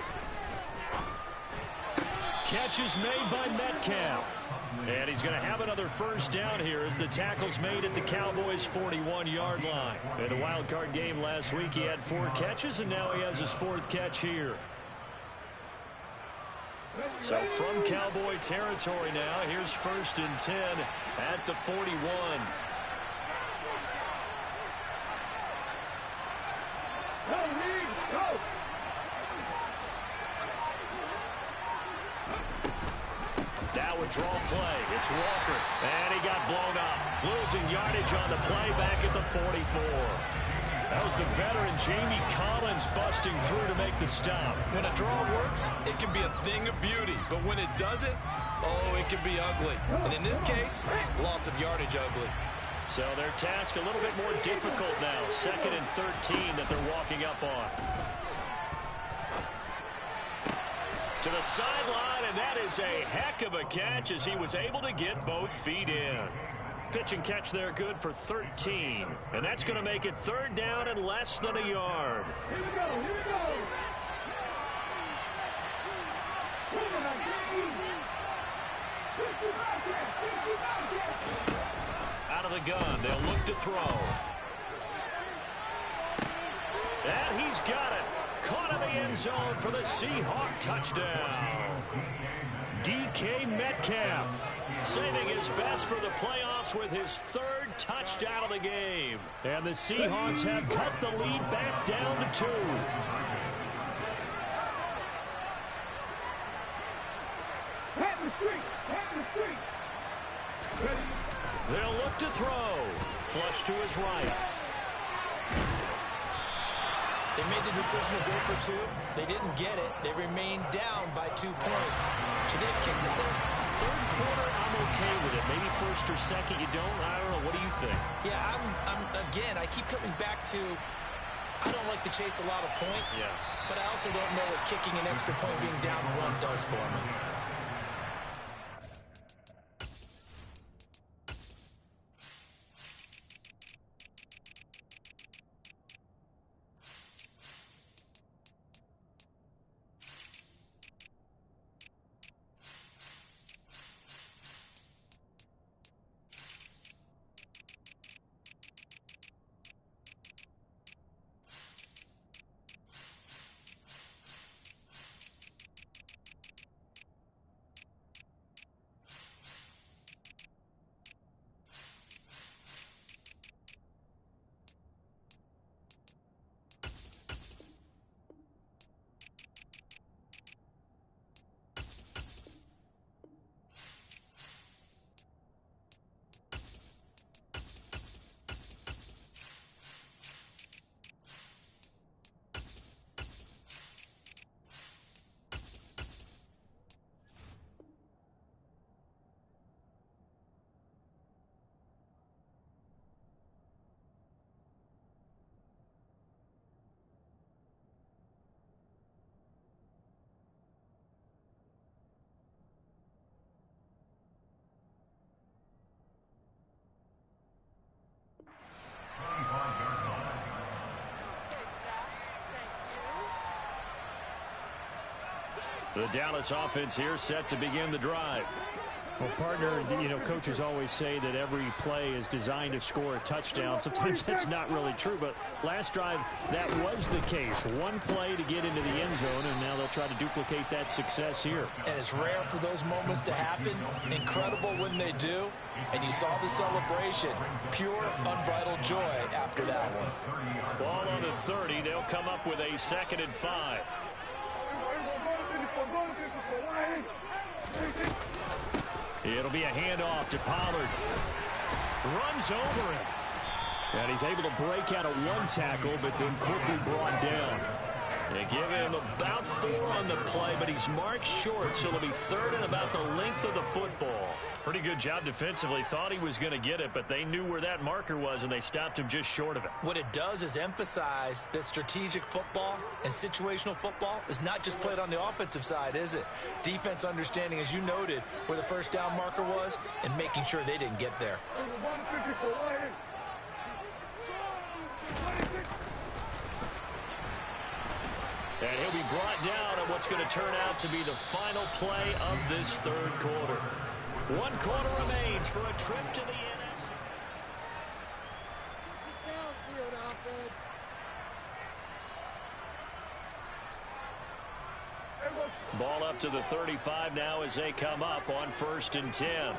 Catch is made by Metcalf. And he's going to have another first down here as the tackle's made at the Cowboys' 41-yard line. In the wild card game last week, he had 4 catches, and now he has his 4th catch here. So from Cowboy territory now, here's 1st and 10 at the 41. Now a draw play. It's Walker. And he got blown up. Losing yardage on the play back at the 44. That was the veteran Jamie Collins busting through to make the stop. When a draw works, it can be a thing of beauty. But when it doesn't, oh, it can be ugly. And in this case, loss of yardage ugly. So their task a little bit more difficult now. 2nd and 13 that they're walking up on. To the sideline, and that is a heck of a catch as he was able to get both feet in. Pitch and catch there good for 13. And that's going to make it 3rd down and less than a yard. Here we go, here we go. Out of the gun, they'll look to throw. And he's got it. Caught in the end zone for the Seahawk touchdown. DK Metcalf saving his best for the playoffs with his 3rd touchdown of the game. And the Seahawks have cut the lead back down to 2. They'll look to throw. Flush to his right. They made the decision to go for 2. They didn't get it. They remained down by 2 points. Should they have kicked it there? 3rd quarter, I'm okay with it. Maybe 1st or 2nd, you don't. I don't know. What do you think? Yeah, again, I keep coming back to, I don't like to chase a lot of points. Yeah. But I also don't know what kicking an extra point being down 1 does for me. The Dallas offense here set to begin the drive. Well, partner, coaches always say that every play is designed to score a touchdown. Sometimes that's not really true, but last drive, that was the case. One play to get into the end zone, and now they'll try to duplicate that success here. And it's rare for those moments to happen. Incredible when they do. And you saw the celebration. Pure, unbridled joy after that one. Ball on the 30. They'll come up with a 2nd and 5. It'll be a handoff to Pollard. Runs over him. And he's able to break out of one tackle, but then quickly brought down. They give him about 4 on the play, but he's marked short, so it'll be 3rd and about the length of the football. Pretty good job defensively. Thought he was going to get it, but they knew where that marker was, and they stopped him just short of it. What it does is emphasize that strategic football and situational football is not just played on the offensive side, is it? Defense understanding, as you noted, where the first down marker was and making sure they didn't get there. And he'll be brought down on what's going to turn out to be the final play of this 3rd quarter. 1 quarter remains for a trip to the NFC. Ball up to the 35 now as they come up on 1st and 10.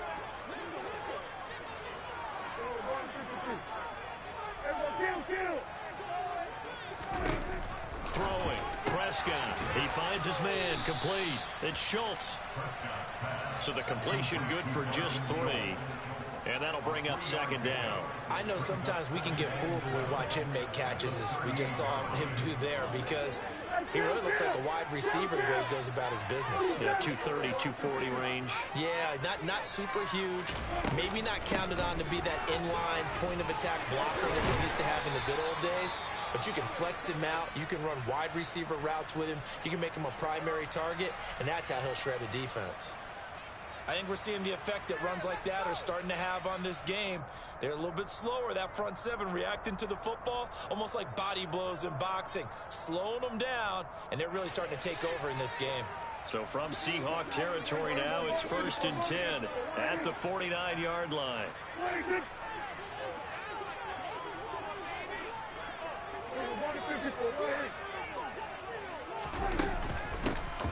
Throwing. Prescott. He finds his man. Complete. It's Schultz. So the completion good for just 3. And that'll bring up 2nd down. I know sometimes we can get fooled when we watch him make catches, as we just saw him do there, because he really looks like a wide receiver the way he goes about his business. Yeah, 230, 240 range. Yeah, not super huge. Maybe not counted on to be that inline point-of-attack blocker that we used to have in the good old days. But you can flex him out. You can run wide receiver routes with him. You can make him a primary target, and that's how he'll shred a defense. I think we're seeing the effect that runs like that are starting to have on this game. They're a little bit slower, that front 7, reacting to the football, almost like body blows in boxing, slowing them down, and they're really starting to take over in this game. So from Seahawk territory now, it's 1st and 10 at the 49-yard line.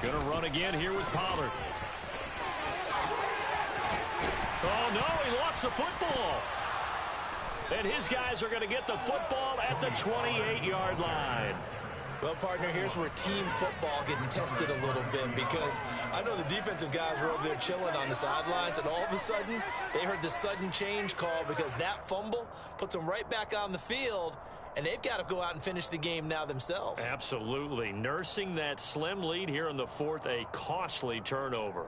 Gonna run again here with Pollard. Oh, no, he lost the football. And his guys are going to get the football at the 28-yard line. Well, partner, here's where team football gets tested a little bit, because I know the defensive guys were over there chilling on the sidelines, and all of a sudden, they heard the sudden change call because that fumble puts them right back on the field, and they've got to go out and finish the game now themselves. Absolutely. Nursing that slim lead here in the 4th, a costly turnover.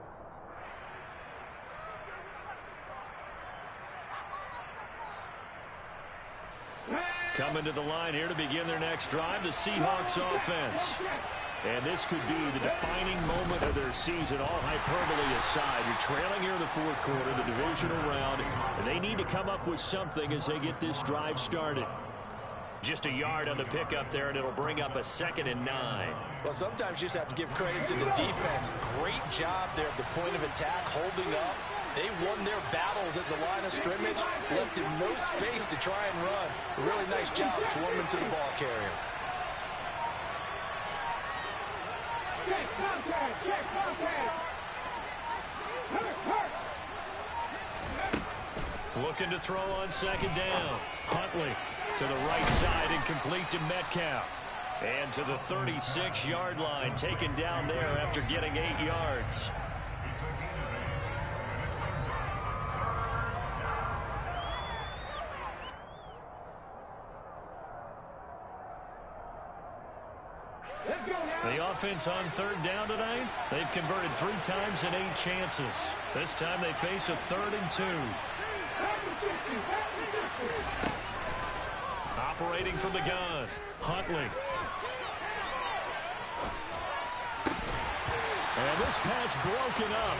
Coming to the line here to begin their next drive, the Seahawks offense. And this could be the defining moment of their season, all hyperbole aside. You're trailing here in the 4th quarter, the divisional round, and they need to come up with something as they get this drive started. Just a yard on the pickup there, and it'll bring up a 2nd and 9. Well, sometimes you just have to give credit to the defense. Great job there at the point of attack, holding up. They won their battles at the line of scrimmage, left him no space to try and run. A really nice job swarming to the ball carrier. Looking to throw on 2nd down. Huntley to the right side and complete to Metcalf. And to the 36-yard line, taken down there after getting 8 yards. The offense on 3rd down tonight, they've converted 3 times in 8 chances. This time they face a 3rd and 2. Operating from the gun, Huntley. And this pass broken up.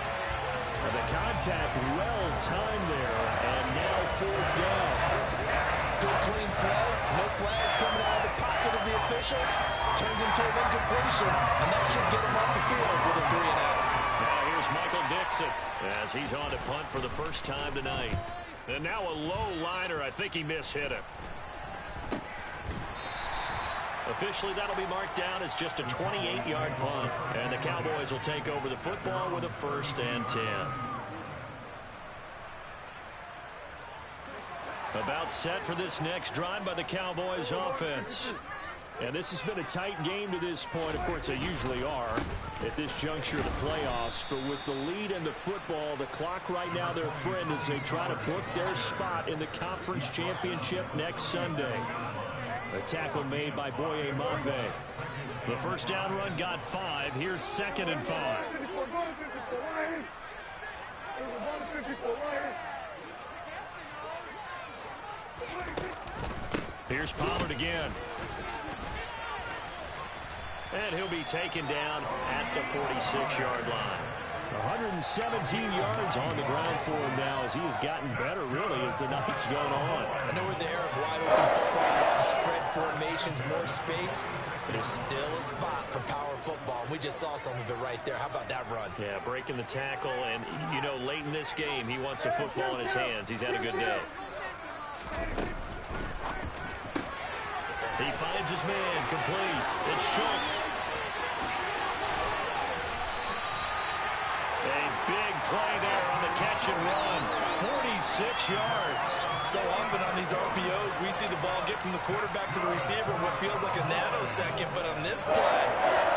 And the contact well timed there, and now 4th down. Good clean play, no flags coming out of the pocket. expected of the officials turns into an incompletion, and that should get him off the field with a 3-and-out. Now here's Michael Dixon as he's on to punt for the first time tonight. And now a low liner. I think he mishit it. Officially, that'll be marked down as just a 28-yard punt. And the Cowboys will take over the football with a 1st and 10. About set for this next drive by the Cowboys offense. And this has been a tight game to this point. Of course, they usually are at this juncture of the playoffs. But with the lead and the football, the clock right now their friend as they try to book their spot in the conference championship next Sunday. A tackle made by Boye Mafe. The first down run got 5. Here's 2nd and 5. Here's Pollard again. And he'll be taken down at the 46-yard line. 117 yards on the ground for him now as he has gotten better, really, as the night's gone on. I know we're there of wide open football, spread formations, more space, but there's still a spot for power football. We just saw some of it right there. How about that run? Yeah, breaking the tackle, and, you know, late in this game, he wants the football in his hands. He's had a good day. He finds his man, complete. It's Schultz. A big play there on the catch and run. 46 yards. So often on these RPOs, we see the ball get from the quarterback to the receiver in what feels like a nanosecond. But on this play,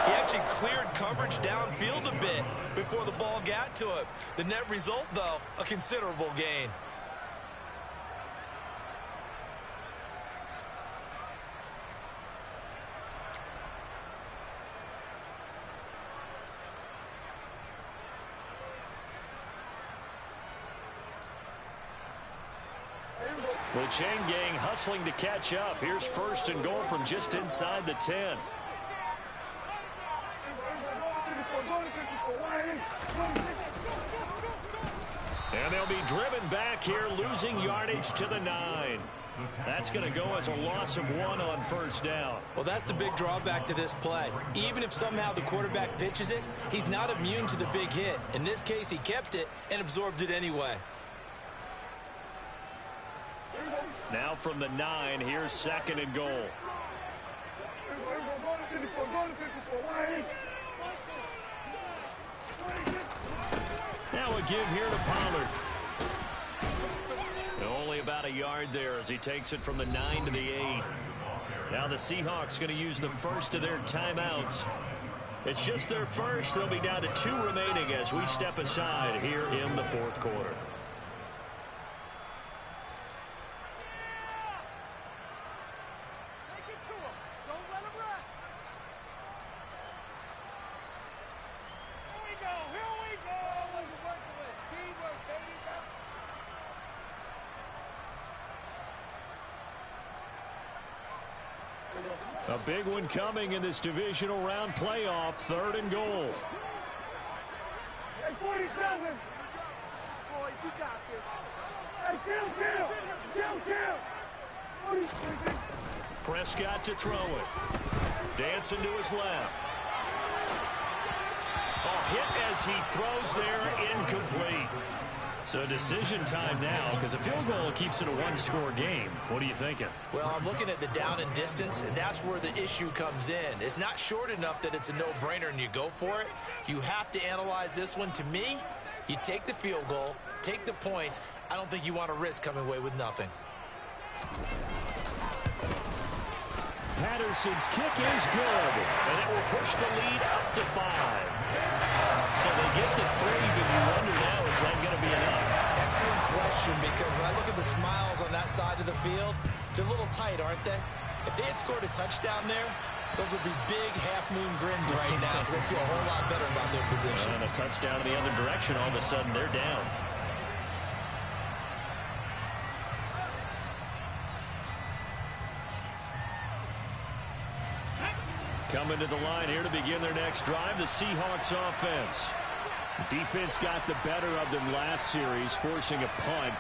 he actually cleared coverage downfield a bit before the ball got to him. The net result, though, a considerable gain. The chain gang hustling to catch up. Here's 1st and goal from just inside the 10. And they'll be driven back here, losing yardage to the 9. That's going to go as a loss of 1 on 1st down. Well, that's the big drawback to this play. Even if somehow the quarterback pitches it, he's not immune to the big hit. In this case, he kept it and absorbed it anyway. Now from the 9, here's 2nd and goal. Now a give here to Pollard. Only about a yard there as he takes it from the 9 to the 8. Now the Seahawks going to use the first of their timeouts. It's just their first. They'll be down to 2 remaining as we step aside here in the 4th quarter. A big one coming in this divisional round playoff. 3rd and goal. Hey, 47. Boys, you got this. Hey, chill. Prescott to throw it. Dancing to his left. Hit as he throws there, incomplete. So decision time now, because a field goal keeps it a 1-score game. What are you thinking? Well, I'm looking at the down and distance, and that's where the issue comes in. It's not short enough that it's a no-brainer and you go for it. You have to analyze this one. To me, you take the field goal, take the points. I don't think you want to risk coming away with nothing. Patterson's kick is good, and it will push the lead up to 5. So they get to 3, but you wonder now, is that going to be enough? Excellent question, because when I look at the smiles on that side of the field, they're a little tight, aren't they? If they had scored a touchdown there, those would be big half-moon grins right now because they feel a whole lot better about their position. And a touchdown in the other direction, all of a sudden they're down. Coming to the line here to begin their next drive, the Seahawks offense. Defense got the better of them last series, forcing a punt.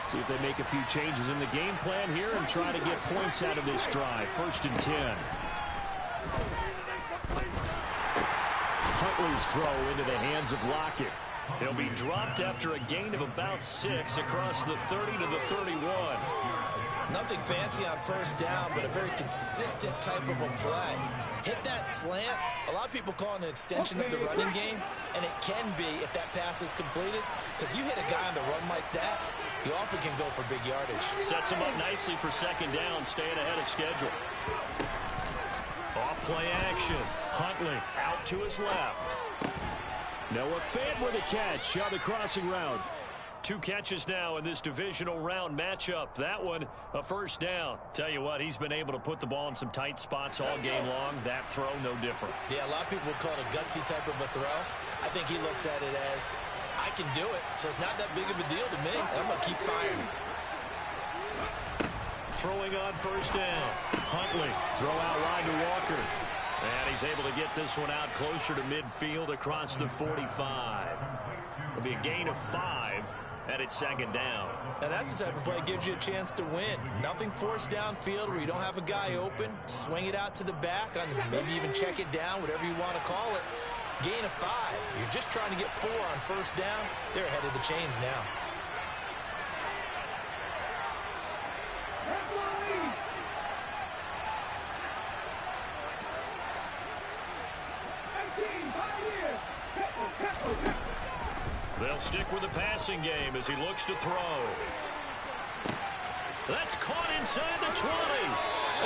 See if they make a few changes in the game plan here and try to get points out of this drive. 1st and 10. Huntley's throw into the hands of Lockett. He'll be dropped after a gain of about 6 across the 30 to the 31. Nothing fancy on 1st down, but a very consistent type of a play. Hit that slant. A lot of people call it an extension of the running game, and it can be if that pass is completed, because you hit a guy on the run like that, he often can go for big yardage. Sets him up nicely for 2nd down, staying ahead of schedule. Off play action. Huntley out to his left. Noah Fant with a catch on the crossing route. 2 catches now in this divisional round matchup. That one, a 1st down. Tell you what, he's been able to put the ball in some tight spots all game long. That throw, no different. Yeah, a lot of people would call it a gutsy type of a throw. I think he looks at it as, I can do it, so it's not that big of a deal to me, and I'm going to keep firing. Throwing on 1st down. Huntley, throw out wide to Walker. And he's able to get this one out closer to midfield across the 45. It'll be a gain of 5, and it's 2nd down. And that's the type of play that gives you a chance to win. Nothing forced downfield where you don't have a guy open. Swing it out to the back, maybe even check it down, whatever you want to call it. Gain of 5. You're just trying to get 4 on 1st down. They're ahead of the chains now. They'll stick with the passing game as he looks to throw. That's caught inside the 20.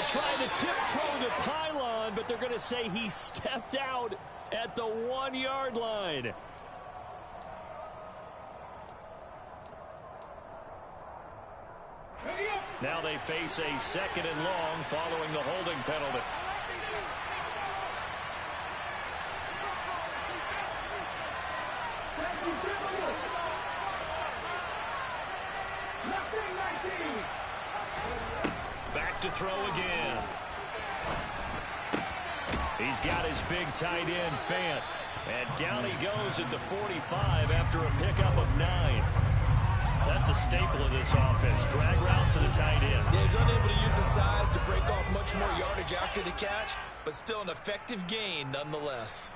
Trying to tiptoe the pylon, but they're going to say he stepped out at the 1-yard line. Now they face a 2nd and long following the holding penalty. Back to throw again. He's got his big tight end, Fant. And down he goes at the 45 after a pickup of 9. That's a staple of this offense. Drag route to the tight end. Yeah, he's unable to use his size to break off much more yardage after the catch, but still an effective gain nonetheless.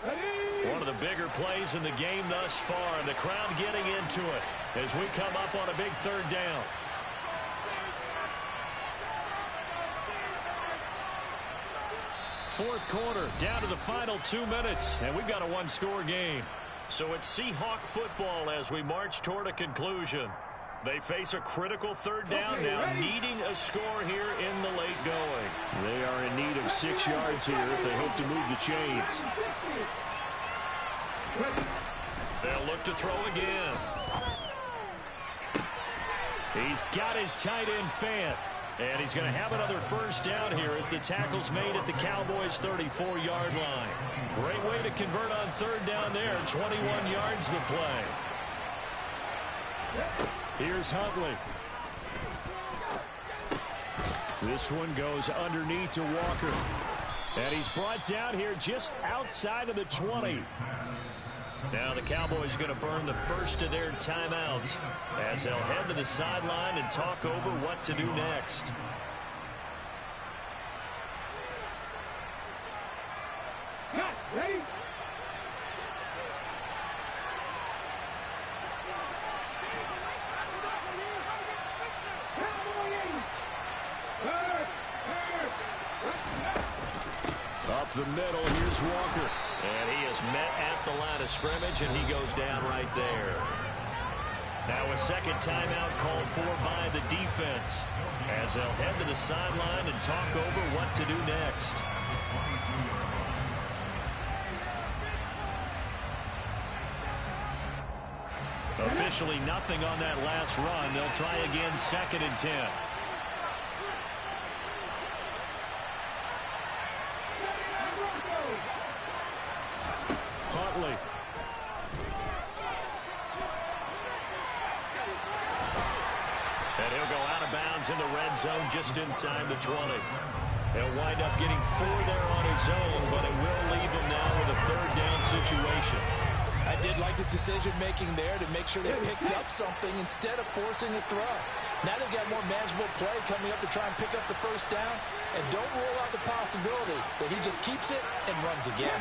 One of the bigger plays in the game thus far, and the crowd getting into it as we come up on a big 3rd down. Fourth quarter, down to the final 2 minutes, and we've got a 1-score game. So it's Seahawk football as we march toward a conclusion. They face a critical 3rd down now, needing a score here in the late going. They are in need of 6 yards here if they hope to move the chains. They'll look to throw again. He's got his tight end, Fant. And he's going to have another 1st down here as the tackle's made at the Cowboys' 34-yard line. Great way to convert on 3rd down there. 21 yards the play. Here's Huntley. This one goes underneath to Walker. And he's brought down here just outside of the 20. Now the Cowboys going to burn the first of their timeouts as they'll head to the sideline and talk over what to do next. Ready? Up the middle, here's Walker. And he is met at the line of scrimmage, and he goes down right there. Now a 2nd timeout called for by the defense as they'll head to the sideline and talk over what to do next. Officially nothing on that last run. They'll try again 2nd and 10. Huntley. And he'll go out of bounds in the red zone just inside the 20. He'll wind up getting 4 there on his own, but it will leave him now with a 3rd down situation. I did like his decision-making there to make sure they picked up something instead of forcing a throw. Now they've got more manageable play coming up to try and pick up the first down. And don't rule out the possibility that he just keeps it and runs again.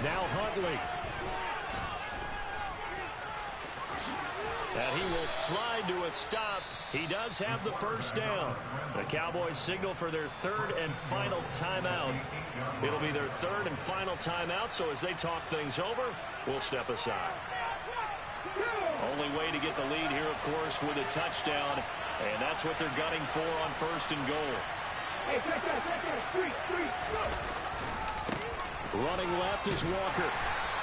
Now Huntley. And he will slide to a stop. He does have the first down. The Cowboys signal for their third and final timeout. It'll be their third and final timeout, so as they talk things over, we'll step aside. Only way to get the lead here, of course, with a touchdown, and that's what they're gunning for on first and goal. Running left is Walker.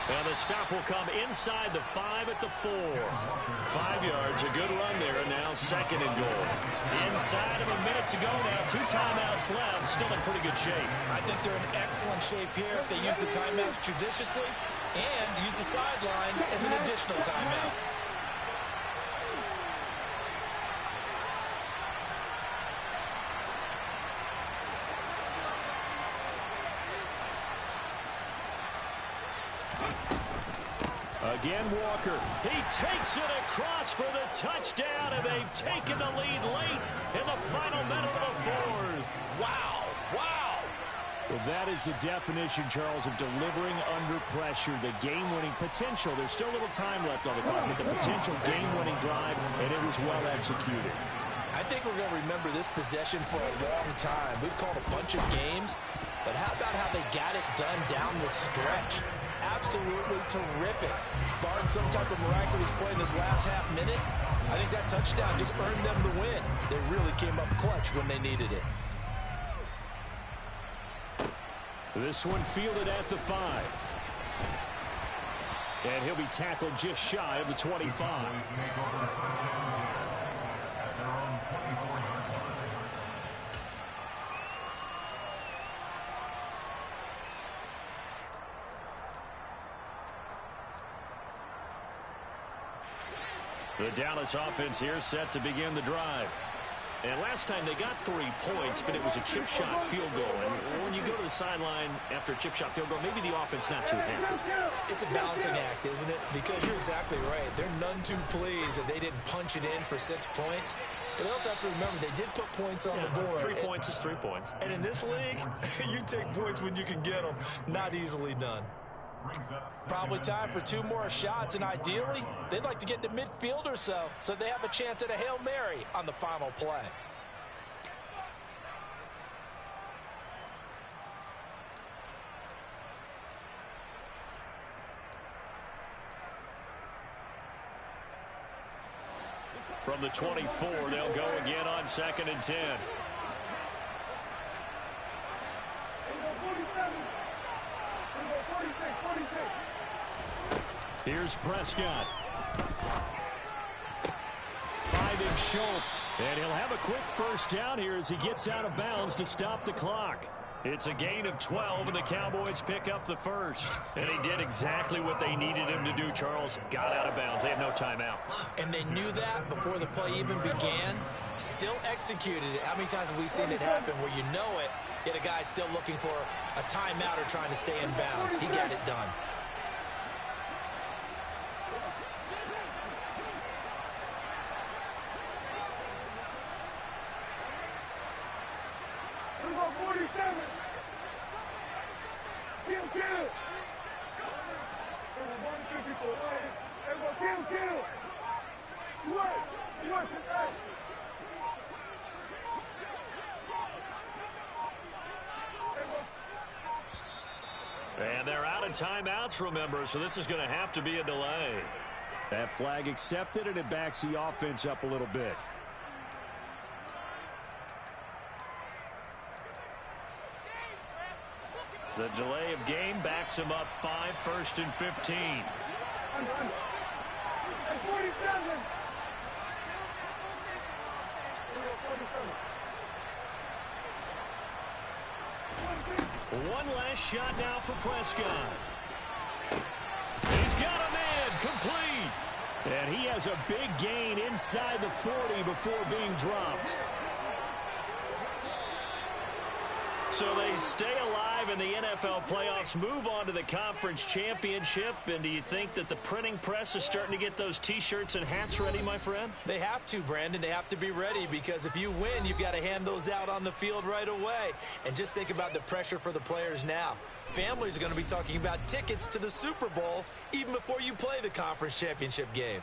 And the stop will come inside the 5 at the 4. 5 yards, a good run there, and now second and goal. Inside of a minute to go now, 2 timeouts left, still in pretty good shape. I think they're in excellent shape here if they use the timeouts judiciously and use the sideline as an additional timeout. Again, Walker. He takes it across for the touchdown, and they've taken the lead late in the final minute of the fourth. Wow. Wow. Well, that is the definition, Charles, of delivering under pressure. The game-winning potential. There's still a little time left on the clock, but the potential game-winning drive, and it was well executed. I think we're going to remember this possession for a long time. We've called a bunch of games, but how about how they got it done down the stretch? Absolutely terrific. Barring some type of miraculous play in this last half minute, I think that touchdown just earned them the win. They really came up clutch when they needed it. This one fielded at the 5. And he'll be tackled just shy of the 25. The Dallas offense here set to begin the drive. And last time they got 3 points, but it was a chip shot field goal. And when you go to the sideline after a chip shot field goal, maybe the offense not too happy. It's a balancing act, isn't it? Because you're exactly right. They're none too pleased that they didn't punch it in for 6 points. But they also have to remember they did put points on the board. 3 points is 3 points. And in this league, you take points when you can get them. Not easily done. Probably time for 2 more shots, and ideally, they'd like to get to midfield or so they have a chance at a Hail Mary on the final play. From the 24, they'll go again on 2nd and 10. Here's Prescott. Finding Schultz. And he'll have a quick first down here as he gets out of bounds to stop the clock. It's a gain of 12, and the Cowboys pick up the first. And he did exactly what they needed him to do, Charles. Got out of bounds. They have no timeouts. And they knew that before the play even began. Still executed it. How many times have we seen it happen where you know it, yet a guy's still looking for a timeout or trying to stay in bounds? He got it done. And they're out of timeouts, remember, so this is going to have to be a delay. That flag accepted, and it backs the offense up a little bit. The delay of game backs him up 5, 1st and 15. One last shot now for Prescott. He's got a man, complete. And he has a big gain inside the 40 before being dropped. So they stay alive in the NFL playoffs, move on to the conference championship. And do you think that the printing press is starting to get those T-shirts and hats ready, my friend? They have to, Brandon. They have to be ready because if you win, you've got to hand those out on the field right away. And just think about the pressure for the players now. Families are going to be talking about tickets to the Super Bowl even before you play the conference championship game.